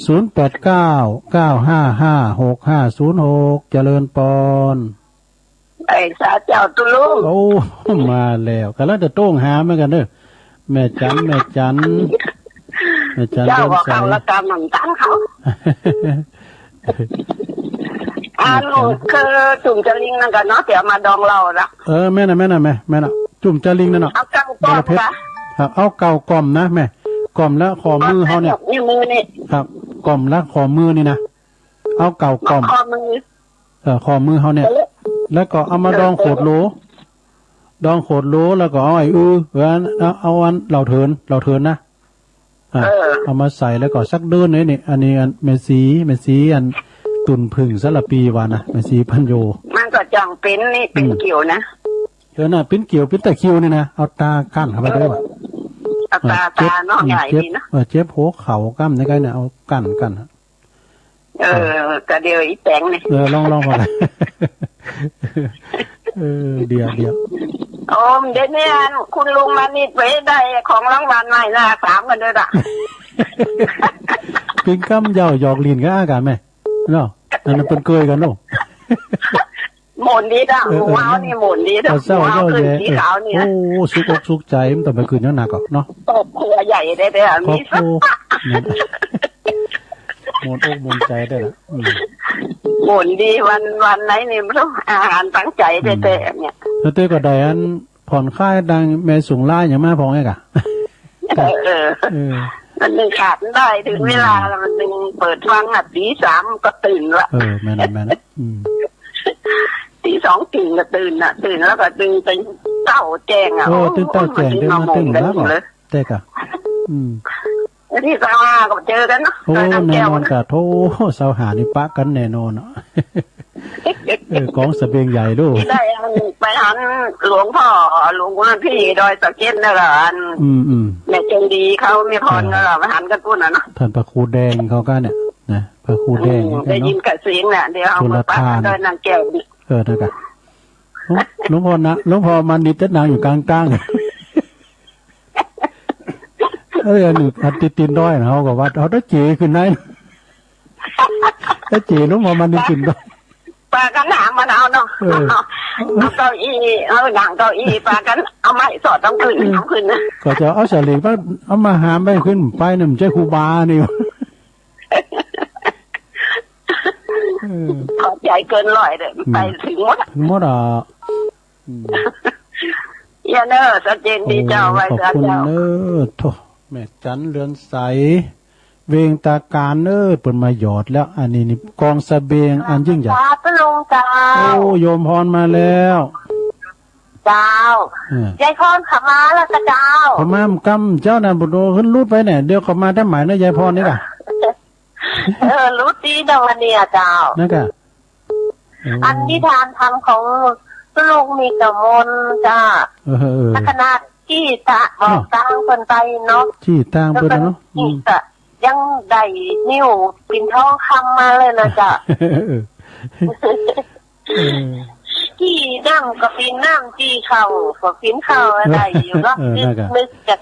0899555656เจริญปอนไอ้สาเจ้าตุลุงโอ้มาแล้วกำลังจะโต้งหาเหมือนกันเนอะแม่จันเจ้าบอกเขาละกำหนังตั้งเขาลูกคือจุ่มจะลิงนั่นกันเนาะเดี๋ยวมาดองเราละแม่น่ะจุ่มจะลิงนั่นเนาะเอาเก่าก้อมค่ะครับเอาเก่ากล่อมนะแม่กล่อมแล้วขอมือเขาเนี่ยนี่มือนี่ครับกล่อมแล้วขอมือนี่นะเอาเก่ากล่อมขอมือขอมือเขาเนี่ยแล้วก็เอามาดองโขดโลแล้วก็เอาเอาอันเหล่าเถินนะเอามาใส่แล้วก็สักเดินนี่อันนี้อันเมสีอันตุ่นพึ่งสลับปีวานะเมสีพันโยมันก็จังเป็นนี่เป็นเกี่ยวนะน่ะเป็นเกี่ยวเป็นตะคิวนี่นะเอาตากั้นเข้าไปด้วยว่ะ ตาน้องใหญ่ดีนะเจ็บหัวเข่ากั้มในกันเนี่ยเอากันก็เดียวอีแตงเนี่ยลองพอละเดี๋ยวโอ้เดี๋ยวนี้คุณลุงมานิดไว้ได้ของรางวัลใหม่นะ3กันด้วยล่ะกินกั้มยาวหยอกลีนก็อากันไหมเนาะนั่นเป็นเกยกันเนาะหมุนดีจ้ะหมูเฮานี่หมุนดีจ้ะหมูเฮาขึ้นสีขาวนี่โอ้สุกอกสุกใจมันแต่ไปคืนยังหนักอ่ะเนาะตบหัวใหญ่ได้เลยมีสักหมุนอกหมุนใจได้ละหมุนดีวันไหนนี่มันต้องอาหารตั้งใจแต่เนี่ยแล้วเต้ก็ได้อันผ่อนคลายดังแม่สูงล่าอย่างมากพอไงกะมันนึงขาดได้ถึงเวลาแล้วมันนึงเปิดฟังอ่ะตี 3ก็ตื่นละแม่นะตี 2ตื่นก็ตื่นแล้วก็ตื่นเป็นเต้าแจ้งอ่ะตื่นเต้าแจ้งเดี๋ยวมาตื่นแล้วก็เต้กะที่สาวหาก็เจอกันเนาะโอ้แน่นอนกะโธ่สาวหานี่ปะกันแน่นอนเนาะกองเสบียงใหญ่ด้วยได้ไปหันหลวงพ่อหลวงพี่ดอยสะเก็ดนั่นแหละแม่เจงดีเขามีพรนั่นแหละไปหันกันพูดนะเนาะท่านพระครูแดงเขาก็เนี่ยนะพระครูแดงได้ยินกระเสียงเนี่ยเดี๋ยวเอามาปะกันด้วยนางแก้วนั่นกะหลวงพ่อนะหลวงพ่อมันนิดจะนางอยู่กลางหนึ่งอันตินด้อยนะเขาก็ว่าเขาได้เจขึ้นได้ได้เจน้องมันนี่กินด้อยปลากันหนามันเอาเนาะเอาเก้าอี้เอาหนังเก้าอี้ปลากันเอาไม้สอดต้องขึ้นนะก็จะเอาเสลีว่าเอามาหามไปขึ้นไปหนึ่งเจ้าครูบานี่ขอใจเกินร้อยเลยไปถึงหมดอ่ะยาเนอร์สัจเจนดีเจ้าไว้เจ้าโธ่แม่จันเรือนใสเวงตาการเปิดมาหยอดแล้วอันนี้นี่กองเสบียงอันยิ่งใหญ่จ้าลงจ้าโอ้โยมพรมาแล้วเจ้ายายพรขับมาแล้วเจ้าขมากำเจ้านั่นบุตรขึ้นรูดไปเนี่ยเดี๋ยวเขามาได้หมายนะยายพรนี่ป่ะรู้ดีนะวันนี้เจ้านั่นกะอันที่ทานทำของลุงมีกระมนจ้าขนาดที่ตะบอกตั้งคนไปเนาะที่ตั้งเพิ่นเนาะยังได้นิ้วปิ่นทองคำมาเลยนะจ๊ะที่นั่งกับปิ่นน้ำที่เข่ากับปิ่นเข่าอะไรอยู่เนาะนึกจาก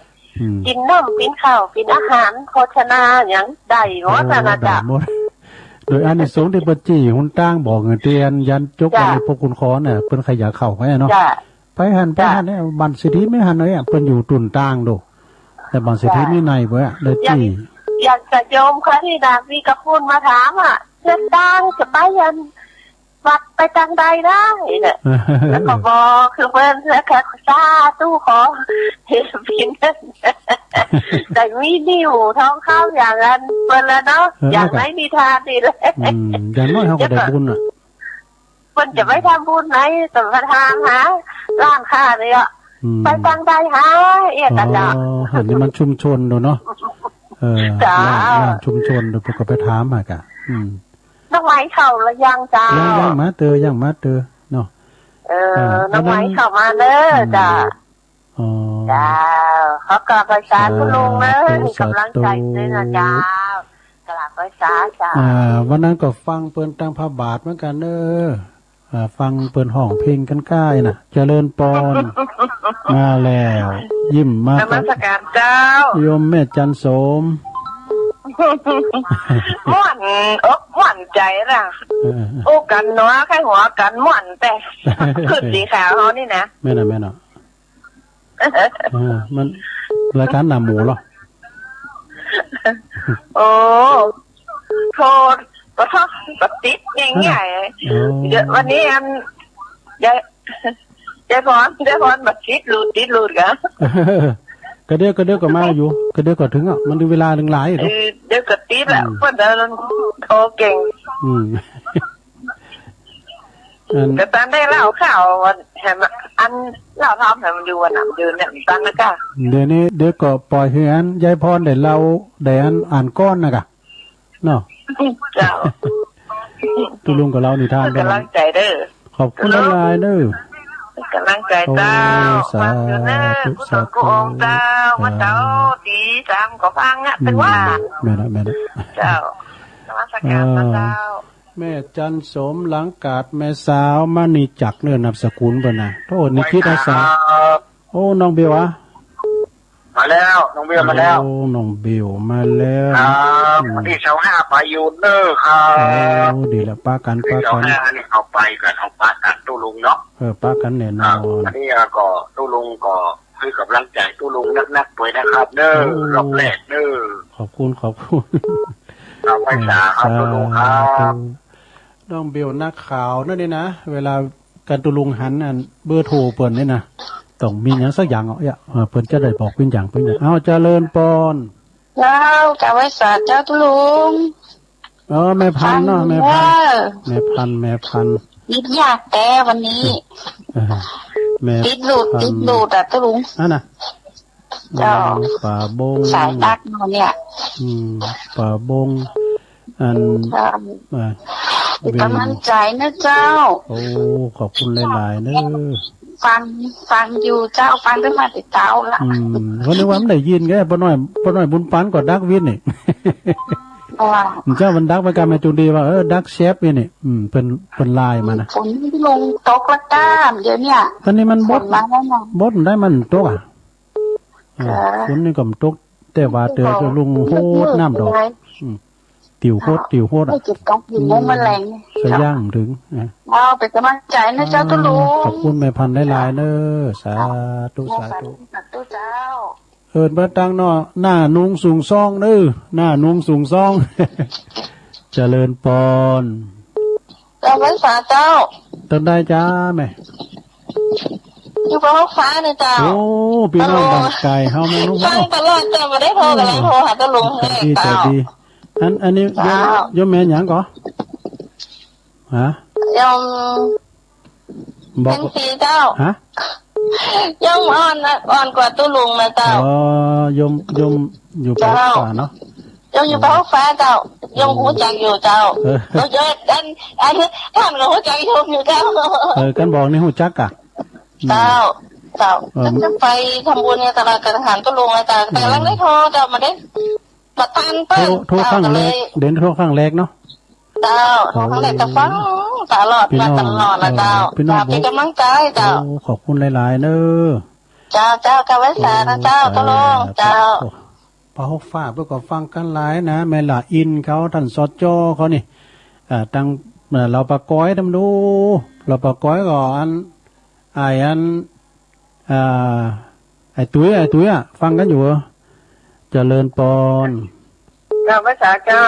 กินน้ำปิ่นเข่าปิ่นอาหารโภชนาอย่างใดวะนะจ๊ะโดยอันนี้สงที่ปจีหุ่นตั้งบอกเงินเตียนยันจกอะไรพวกคุณคอเนี่ยเพิ่นขยะเข่าไว้เนาะไปหันเนี่ยบันสิทธิไม่หันเลยเพิ่นอยู่ตุ่นตั้งดูแต่บันสิทธิไม่ในเว้ยเลยจี้อยากจะโยมค่ะที่ดาวีกับคุณมาถามอ่ะเส้นดังจะไปยันวัดไปทางใดได้เนี่ยแล้วก็บอกคือเพื่อนแล้วแค่ซาตู้ขอเห็นพินแต่มีนิ้วท้องข้าวอย่างนั้นเพื่อนแล้วเนาะอย่างไหนดีทานดีเลยอย่างน้อยเขาก็ได้บุญอ่ะเพื่อนจะไม่ทำบุญไหนแต่มาทางหาร้านค้าเลยอ่ะไปทางใดหาเอ๊ะกันจ้ะเห็นนี่มันชุมชนดูเนาะร้านชุมชนเราก็ไปถามมากะน้องไม้เข่าละยังจ้ายังมาเตอเนาะน้องไม้เข่ามาเด้อจ้าจ้าเขากลับไปศาลคุณลุงเลยกำลังใจด้วยนะจ้ากลับไปศาลจ้าวันนั้นก็ฟังเปิ้นตั้งพระบาทเหมือนกันฟังเปิ้นห้องเพลงกันก้ายน่ะเจริญปอนมาแล้วยิ้มมากนมัสการเจ้าโยมแม่จันโสมม่วนม่วนใจนะโอ้กันเนาะแค่หัวกันม่วนแต่ขึ้นสีขาวเขานี่นะแม่น่ะมันรายการหนาหมูเหรอโอ้โทษก็ท้องปฏิษง่ายๆเดี๋ยววันนี้ยายพรบัดติดหลุดกันก็เดี๋ยวก็มาอยู่ก็เดี๋ยวก็ถึงอ่ะมันดูเวลาหนึ่งหลายเดี๋ยวก็ติดแล้วเพิ่นเดินโทรเก่งแต่ตอนได้เล่าข่าวเห็นอันเล่าทำให้มันดูวันหนักยืนเนี่ยตั้งนะก้าเดี๋ยวก็ปล่อยให้อันยายพรได้เล่าได้อันอ่านก้อนนะกะเนาะเจ้าตุลุงกับเรานิทานกำลังใจเด้อขอบคุณหลายเด้อ กำลังใจเจ้าฟังอยู่เนอะกูต้องกูองเจ้ามาเจ้าตีสามก็ฟังอ่ะเป็นว่าแม่นะเจ้าสวัสดีครับเจ้าแม่จันสมหลังกาดแม่สาวมานีจักเนื้อนามสกุลบ่นะโทษนิคิดอาสาโอ้น้องเบลวะมาแล้วน้องเบลมาแล้วโอ้น้องเบลมาแล้ววันที่25ไปอยู่เนอครับโอ้ดีแล้วป้ากันนี่เอาไปกันเอาป้ากันตู้ลุงเนาะป้ากันแน่นอนอันนี้ก็ตู้ลุงก็ให้กำลังใจตู้ลุงนักๆด้วยนะครับเนอรอบแรกเนอขอบคุณครับไม่สาครับตู้ลุงครับน้องเบลนักข่าวนั่นนี่นะเวลาการตู้ลุงหันอันเบอร์โทรเปิดนี่นะต้องมีอย่างสักอย่างเพิ่นจะได้บอกเป็นอย่างเอาเจริญปอนเจ้ากะไว้สาเจ้าตุลุงแม่พันเนาะแม่พันนิดยากแต่วันนี้ติดหลุดตุลุงน่ะเจ้าป่าบงสายตักเนาะเนี่ยป่าบงอันกำลังใจนะเจ้าโอ้ขอบคุณหลายๆเนอะฟังอยู่เจ้าฟังตั้งมาติดเจ้าละวันนี้ว่ามันได้ยินแค่ป้าน้อยบุญปันกอดดักวินนี่เจ้ามันดักไปการมาจูดีว่าดักเชฟนี่เป็นลายมานะฝนลงตกละก้ามเดี๋ยวเนี่ยตอนนี้มันบดได้มันตกฝนนี่ก็ตกแต่ว่าเตือจะลุงโคตรน้ำดอกติวโคตรไม่จิตกองอยู่มุมแมลงสะย่างถึงเป็นกำลังใจนะเจ้าตุลุงขอบคุณแม่พันหลายๆเนอสาธุเจ้ามาตั้งเนาะหน้านุ่งสูงซ่องเด้อหน้านุ่งสูงซ่องเจริญปอนเจ้าไว้สาเจ้าต้นได้จ้าแม่อยู่บนฟ้าเนี่ยเจ้าโอ้พี่น้องบางไก่เฮาแม่นุ่งฟังตลอดเจ้ามาได้โทรหาตุลุงให้เจ้าอันนี้ยมแม่หยังก่อฮะยมบอกเจ้าฮะยมอ่อนกว่าตู้ลุงนะเจ้ายมอยู่ภาคฟ้าเนาะยมอยู่ภาคฟ้าเจ้ายมหูจักอยู่เจ้าเราเจออันท่านเราหูจักอยู่เจ้ากันบอกนี่หูจักกะเจ้าจะไปทำบุญในตลาดกระหันตู้ลุงนะเจ้าแต่ลังได้โทรเจ้ามาได้มาตันเปิ้ลโทรข้างแรกเด่นโทรข้างแรกเนาะเจ้าโทรข้างแรกจะฟังตลอดมาตลอดนะเจ้าเป็นกำลังใจเจ้าขอบคุณหลายๆเนอะเจ้ากะไว้สานะเจ้าตุลุงเจ้าพอเขาฝากเพื่อก็ฟังกันหลายนะแม่ละอินเขาท่านสดจ่อเขานี่ตั้งเราปะก้อยทำดูเราปะก้อยก่อนไอ้ตุ้ยฟังกันอยู่เจริญปอนเจ้าภาษาเจ้า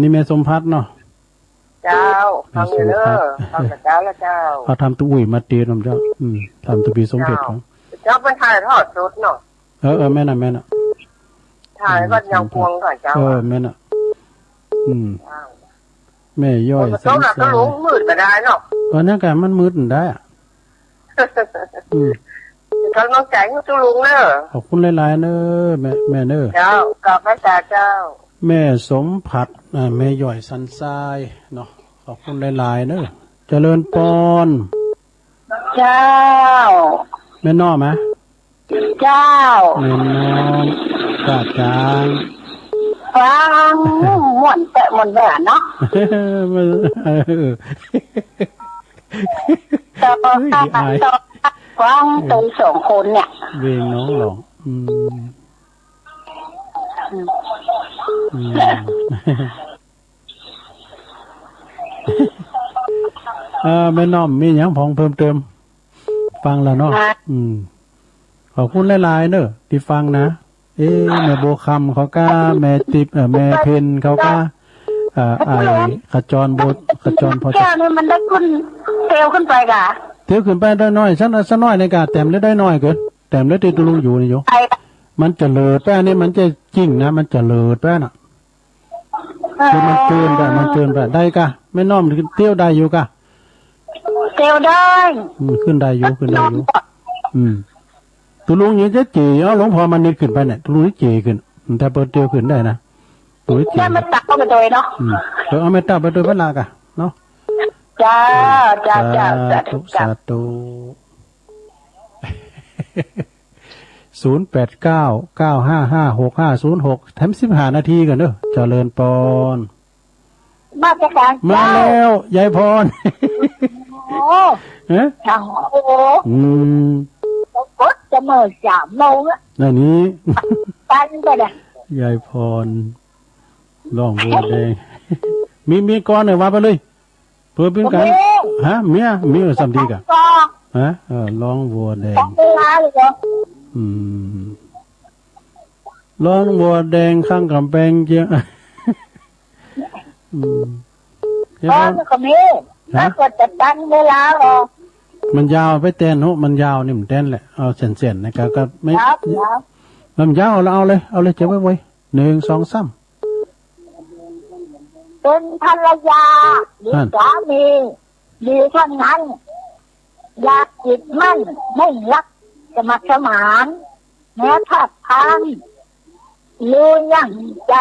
นี่แม่สมพัฒน์เนาะเจ้าทำอยู่เด้อทำกับเจ้าแล้วเจ้าเขาทำตุ้ยมาตีน้ำเจ้าทำตุ้ยสมเพชรของเจ้าเป็นถ่ายทอดสดเนาะแม่น่ะถ่ายวัดยังพวงก่อนเจ้าแม่น่ะแม่ย่อยสังสารก็รู้มืดก็ได้เนาะนั่นกันมันมืดได้กำลังใจให้ตุลุงเนอะขอบคุณหลายๆเนอะแม่เนอะเจ้ากับพระเจ้าแม่สมผัดแม่ย่อยสันทรายเนาะขอบคุณหลายๆเนอะเจริญปอนเจ้าแม่น้อมไหมเจ้าแม่น้อมกาจางฟังม่วนแต่ม่วนแบบเนาะต่อฟังตรงสองคนเนี่ยเวงน้องหลงไม่น้อมมีอย่างพองเพิ่มเติมฟังแล้วเนาะขอบคุณหลายๆเนอะที่ฟังนะแม่โบคำเขาก็แม่ติบแม่เพนเขาก็ขจรบดขจรพอแก้วนี่มันได้ขึ้นเทวขึ้นไปกะเทวขึ้นไปได้น้อยชั้นน้อยในกาแต้มได้น้อยเกินแต้มได้ตีตุลุอยู่นี่โยมันจะเลิดแป้นี่มันจะจริงนะมันจะเลิดแป้น่ะคือมันเกินไปได้กะไม่น้อมเที่ยวได้อยู่กะเที่ยวได้ขึ้นได้อยู่ตุลุงยังจะจีหลวงพ่อมันนิดขึ้นไปเนี่ยตุลุงนี่จีขึ้นแต่เปิดเที่ยวขึ้นได้นะตุลุงจีได้มาตักเข้าไปโดยเนาะเอาไม่ตักไปโดยเวลากะเนาะ จ้าจ้าจ้าสาธุ สาธุ0899556506แถม15 นาทีกันเด้อเจริญปอนมาจากการมาแล้วยายพรโอ้ทางโอ้กดจะเมื่อ3 โมงอ่ะนั่นนี้ตั้งไปเลยยายพรร้องบัวแดงมีก้อนหน่อยว่าไปเลยเพื่อเป็นกันฮะเมียสัมดีกะฮะร้องบัวแดงร้องบัวแดงข้างกำแพงเยอะก้อนก็มีแล้วก็จะตั้งเวลาหรอมันยาวไปเต้นโหมันยาวนี่มันเต้นแหละเอาเส้นๆนะครับก็ไม่มันยาวแล้วเอาเลยเจ็บไว้1 2 3เป็นภรรยาดีสามีดีทั้งนั้นอยากจิตมั่นไม่รักจะมาสมานแม้ท่าทางรู้ยั่งใจ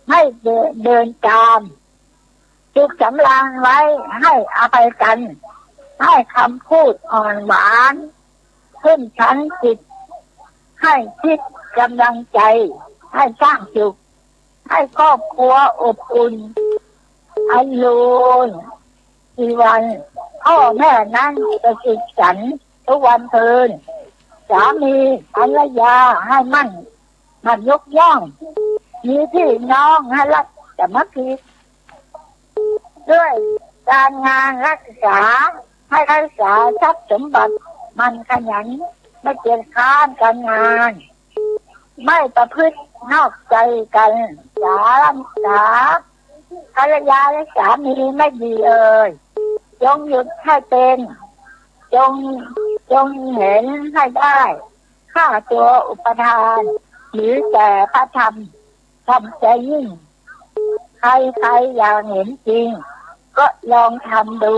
ให้เดินตามจุกสำราญไว้ให้อภัยกันให้คำพูดอ่อนหวานขึ้นชั้นจิตให้คิดกำลังใจให้สร้างสุขให้ครอบครัวอบอุ่นอันลูนอีวันพ่อแม่นั้นจะสุขสันต์ทุกวันเทินสามีภรรยาให้มั่นยกย่องมีพี่น้องให้รักสามัคคีด้วยการงานรักษาให้รักษาทรัพย์สมบัติมันขยันไม่เกียจค้านการงานไม่ประพฤตินอกใจกันสาภรรยาและสามีไม่ดีจงหยุดให้เป็นจงเห็นให้ได้ฆ่าตัวอุปทานหรือแต่พระธรรมทำใจยิ่งใครอยากเห็นจริงก็ลองทำดู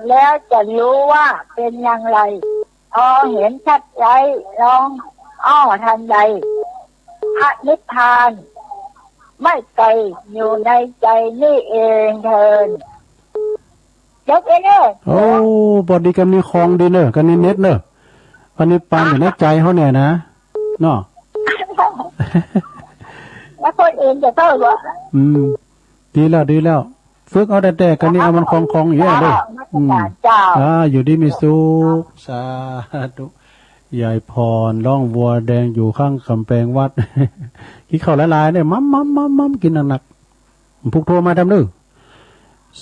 แล้วจะรู้ว่าเป็นอย่างไรพอเห็นชัดใจลองทันใดพระนิพพานไม่ไกลอยู่ในใจนี่เองเถิดยกเองโอ้บอดีกันมีคลองดีเนอะกันนี่เน็ตเนอะวันนี้ปานอยู่ในใจเขาเนี่ยนะเนาะแล้วคนอื่นจะเท่าไหร่ดีแล้วฝึกเอาแต่กันนี่เอามันคลองอย่างนี้เลยอยู่ดีมีสุขสาธุยายพรร้องวัวแดงอยู่ข้างกำแพงวัดกินข้าวละลายเนี่ยมัมกินหนักๆพุกโทรมาทำเลย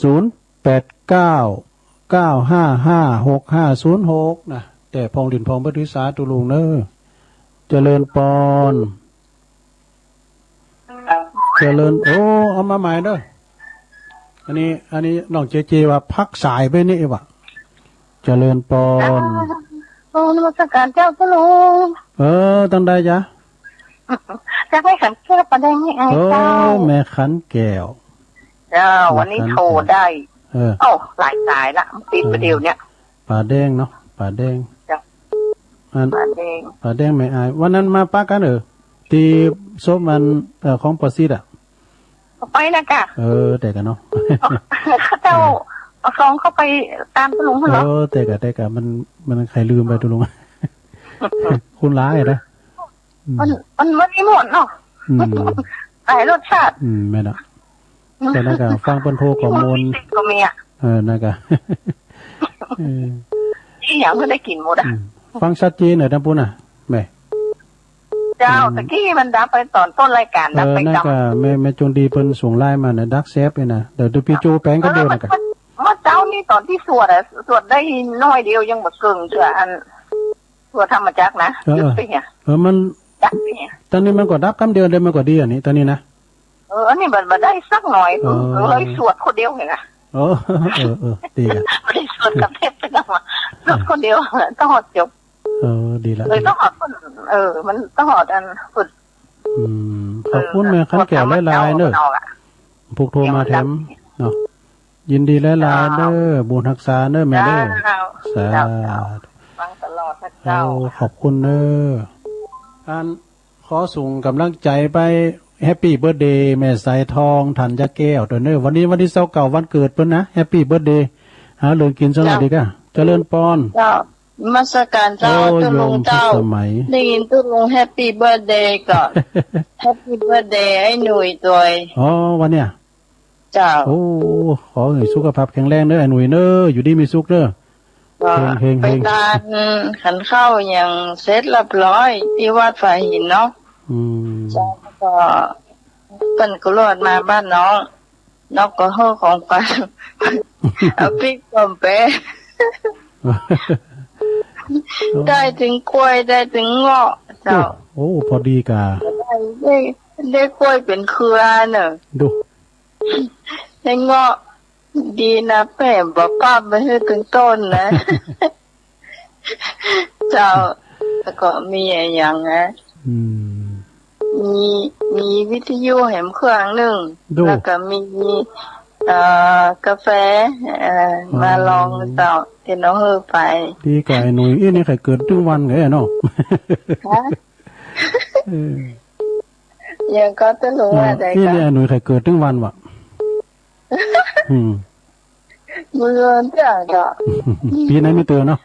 0899556506นะแต่พองดินพองปฏิสาตุลุงเนอเจริญปอนเจริญโอ้เอามาใหม่เด้ออันนี้น้องเจว่าพักสายไปนี่วะเจริญปอนนมัสการเจ้าพระลุงตั้งได้จ้ะจะให้ขันแก้วประแดงให้ไอ้เจ้าแม่ขันแก้วเจ้าวันนี้โทรได้หลายสายละติดประเดี๋ยวเนี้ยป่าแดงเนาะป่าแดงจ้ะป่าแดงไม่อายวันนั้นมาป้ากันตีโซมันของปอซิดไปนะกะแต่กันเนาะเขาเจ้าเอาซองเข้าไปตามตุลุงเหรอแต่กะมันใครลืมไปตุลุงคุณร้ายนะมันไม่หมดเนาะหลายรสชาติไม่นะแต่นั่นกะฟังเปิ้นโทรข้อมูลก็มีนั่นกะที่อย่างก็ได้กินหมดฟังชัดเจนหน่อยนะปุ่นแม่เจ้าตะกี้มันดับไปตอนต้นรายการดับไปกับแม่จงดีเปิ้นส่งไลน์มานะดักเซฟเลยนะเดี๋ยวพี่โจแป้งก็เดียวนะกะเจ้านี่ตอนที่สวดได้น้อยเดียวยังบ่เกิงเชื่ออันสวดธรรมจักรนะหยุดไปเนี่ยมันตอนนี้มันก็ดับคำเดียวได้มันก็ดีอันนี้ตอนนี้นะอันนี้มันได้สักหน่อยเลยสวดคนเดียวเห็นไหมดีอ่ะไม่ได้สวดกับเทพไปนะสวดคนเดียวต้องหอดจบดีแล้วเลยต้องหอดมันต้องหอดอันฝึกขอบคุณแม่ขันแก้วหลายๆเนอะพวกโทรมาแถมเนาะยินดีหลายๆเด้อบุญรักษาเด้อแม่เด้อสาธุฟังตลอดนะเจ้าขอบคุณเด้อขอส่งกำลังใจไป แฮปปี้เบิร์ธเดย์แม่สายทองธัญแก้วตัวเนอวันนี้วันที่29วันเกิดเพิ่นนะแฮปปี้เบิร์ธเดย์หาเรื่องกินซะหน่อยดีกะเจริญพรเจ้ามาสการเจ้าตุลุงเจ้าได้ยินตุลุงแฮปปี้เบิร์ธเดย์ก่อนแฮปปี้เบิร์ธเดย์ไอ้หนุ่ยตัวอ๋อวันเนี้ยเจ้าโอ้ขอให้สุขภาพแข็งแรงเด้อไอ้หนุ่ยเด้ออยู่ดีมีสุขเด้อไปตานขันเข้าอย่างเสร็จเรียบร้อยที่วัดฝ่ายหินเนาะเจ้าก็เปิ้นก็รอดมาบ้านน้องก็เฮาของไปเอาพริกต้มเป๊ะได้ถึงกล้วยได้ถึงเงาะเจ้าโอ้พอดีกะได้กล้วยเป็นเครือเนอะดูได้เงาะดีนะแม่บอกป้าไปให้ถึงต้นนะเจ้าแล้วก็มีอย่างนะมีวิทยุแหมเครื่องหนึ่งแล้วก็มีกาแฟมาลองต่อที่น้องเฮอไปดีกว่าไอ้หนุ่ยนี่ใครเกิดทุกวันไงเนาะยังก็จะรู้ว่าใจกันนี่หนุ่ยใครเกิดทุกวันวะมือเจ้าก็ปีไหนไม่เตือนเนาะ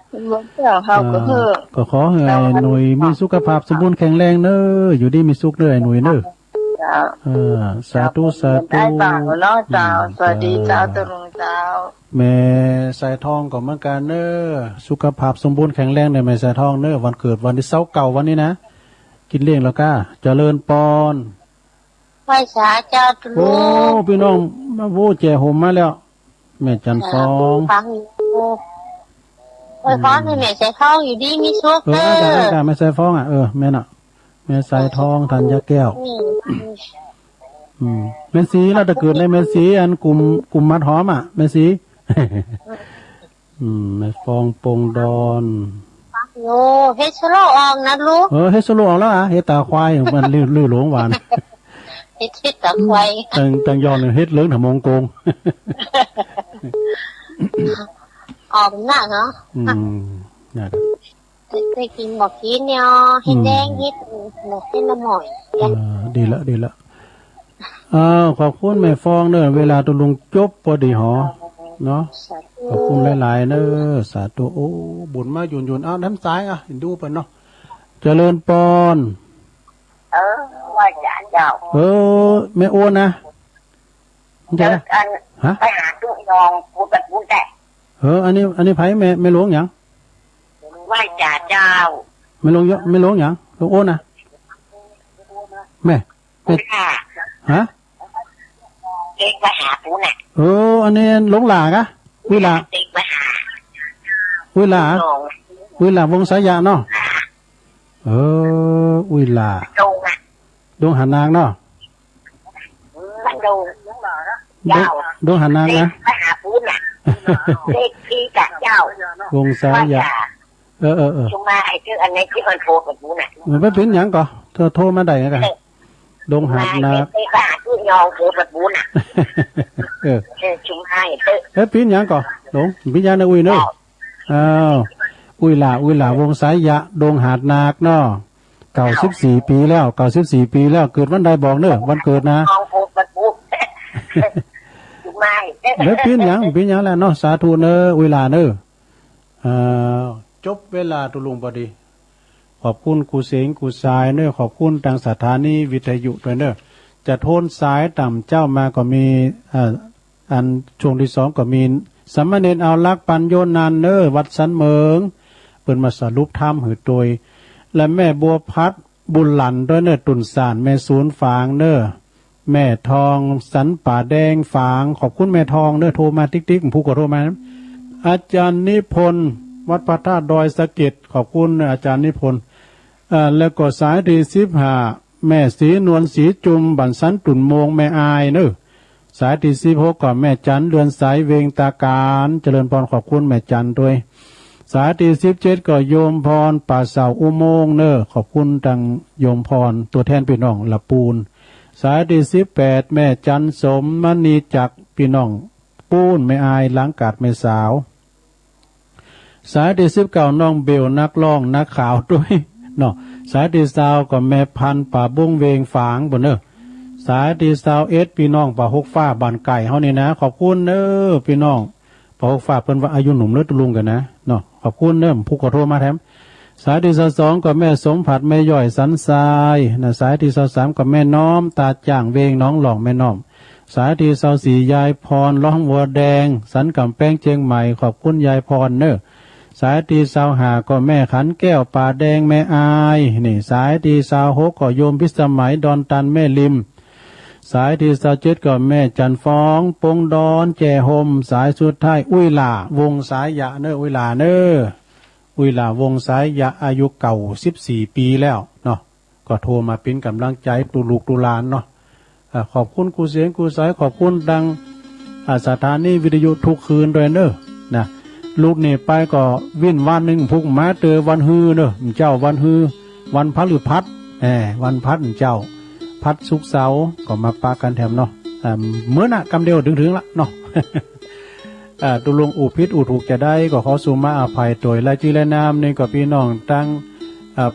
เจ้าเขาก็เฮอก็ขอให้หนุ่ยมีสุขภาพสมบูรณ์แข็งแรงเนอะอยู่ดีมีสุขเด้อไอ้หนุ่ยเนอะสาธุสาธุได้เปล่าเนาะเจ้าสวัสดีเจ้าตุลุงเจ้าแม่สายทองก็เหมือนกันเนอะสุขภาพสมบูรณ์แข็งแรงในแม่สายทองเนอะวันเกิดวันที่29วันนี้นะกินเลี้ยงแล้วก็เจริญปอนไหว้สาเจ้าตุลุงโอ้พี่น้องมาโว้แจ่ห่มมาแล้วแม่จันทองฟังโอ้ยฟ้อนให้แม่สายทองอยู่ดีมีสุขเด้ออาแม่สายทองแม่น่ะแม่สายทองธัญแก้วแม่สีเราจะเกิดในแม่สีอันกลุ่มมัดหอมแม่สีแม่ฟองปงดอนโยเฮสโลออกนะลูกเฮสโลออกแล้วเฮตาควายมันลื่นหลงหวานเฮตาควายตังยอนเฮดเลิ้งถมงโกงออกหน้าเนาะน่าได้กินบอกกินเนี่ยเฮ็ดแดงเฮ็ดน้ำหมอยดีละขอบคุณแม่ฟองเนอะเวลาตุลุงจบพอดีหอเนาะขอบคุณหลายๆเนอะสาธุโอ้บุญมาหยุ่นเอาน้ำซ้ายเห็นดูเปิ้นเนาะเจริญปอนว่าจะเจ้าแม่อ้วนนะเจอกันไปหาตุ้ยองกูแบบกูแต่อันนี้ไผแม่หลวงหยังว่าจะเจ้าไม่ลงเยอะไม่ลงหยังลงโอ้นะแม่ฮะเด็กมาหาปูน่ะอันนี้ลงหลากะวิลาเด็กมาหาวิลาวงสายยาเนาะวิลาดงหานางเนาะมันดงหานางนะมาหาปูน่ะเด็กที่กับเจ้าวงสายยาชุมาไอ้ชื่ออันนี้ที่มันโทรกับปูน่ะมันไม่เป็นหยังก่อเธอโทรมาได้ไงกันดงหาดนาไปหาตู้ยองโทรกับปูน่ะชุมให้เป็นหยังก่อดงพิญญาณอุ้ยเนาะอุ้ยล่ะวงสายยะดงหาดนาคเนาะ94 ปีแล้ว94 ปีแล้วเกิดวันใดบอกเนอะวันเกิดนะแล้วเป็นหยังแล้วเนาะสาธุเนอะอุ้ยล่ะเนอะจบเวลาตุลุงพอดีขอบคุณครูเสงครูสายเนอะขอบคุณทางสถานีวิทยุด้วยเนอะจะโทนสายต่ำเจ้ามาก็มีอันช่วงที่2ก็มีสามเณรเอาลักปัญโยนันเนอะวัดสันเมืองเปิ่นมาสรุปธรรมหือโดยและแม่บัวพัดบุญหลันด้วยเนอะตุนสารแม่ศูนย์ฝางเนอะแม่ทองสันป่าแดงฝางขอบคุณแม่ทองเนอะโทรมาติ๊กๆผู้ก็โทรมาอาจารย์นิพนธ์วัดพระธาตุดอยสะเก็ดขอบคุณอาจารย์นิพนธ์แล้วก็สายที่15แม่สีนวลสีจุมบันสันตุนโมงแม่อายเนอะสายที่16ก็แม่จันเรือนสายเวงตาการเจริญพรขอบคุณแม่จันด้วยสายที่17ก็โยมพรป่าเสาอุโมงเนอะขอบคุณทางโยมพรตัวแทนพี่น้องละปูนสายที่18แม่จันสมมณีจักพี่น้องปูนแม่อายหลังกาดแม่สาวสายที่19น้องเบลนักร้องนักข่าวด้วยเนาะสายที่20ก็แม่พันป่าบุ้งเวงฝางบ่เนอะ สายที่21พี่น้องป่าหกฟ้าบ้านไก่เฮานี่นะขอบคุณเด้อพี่น้องป่าหกฟ้าเพิ่นว่าอายุหนุ่มเด้อตุลุงกันนะเนาะขอบคุณเด้อผู้ขอโทษมาแถมสายที่22ก็แม่สมผัดแม่ย่อยสันทรายนะสายที่23ก็แม่น้อมตาจ่างเวงน้องหลองแม่น้อมสายที่24ยายพรร้องวัวแดงสันกำแป้งเชียงใหม่ขอบคุณยายพรเด้อสายที่25ก็แม่ขันแก้วป่าแดงแม่อายนี่สายที่26ก็โยมพิสมัยดอนตันแม่ริมสายที่27ก็แม่จันฟ้องปงดอนแจหมสายสุดท้ายอุ้ยหล่าวงสายยะเน้ออุ้ยหล่าเน้ออุ้ยหล่าวงสายยะอายุเก่า14ปีแล้วเนาะก็โทรมาเป็นกำลังใจตุลูกตุลานเนาะขอบคุณกูเสียงกูสายขอบคุณดังสถานีวิทยุทุกคืนด้วยเน้อนะลูกนี่ไปก็วิ่นวันหนึ่งพุกมาเจอวันฮือเน้อเจ้าวันฮือวันพฤหัสวันพัดเจ้าพัดสุกเสาร์ก็มาปากันแถมเนาะเมื่อน่ะกำเดียวถึงละเนาะ ตุลงอุพิษอุถูกจะได้ก็ขอสุมาอภัยโดยและจีและนามนี่ก็พี่น้องตั้ง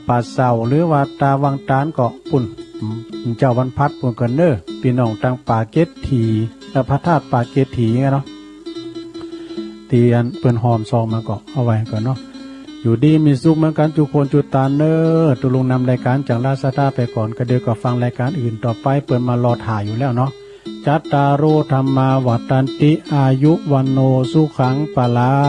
ป่าเสาหรือว่าตาวังตานก็ปุ่นเจ้าวันพัดปุ่นกันเน้อพี่น้องตั้งป่าเกตถีพระธาตุป่าเกตถีไงเนาะตีอันเปิ้นหอมซองมาก็เอาไว้ก่อนเนาะอยู่ดีมีสุขเหมือนกันจุคนจุตาเนอตุลุงนำรายการจากราชดาไปก่อนก็เดี๋ยวก็ฟังรายการอื่นต่อไปเปิดมารอถ่ายอยู่แล้วเนาะจัตตารโอธรรมาวัฏันติอายุวันโนสุขังปะลา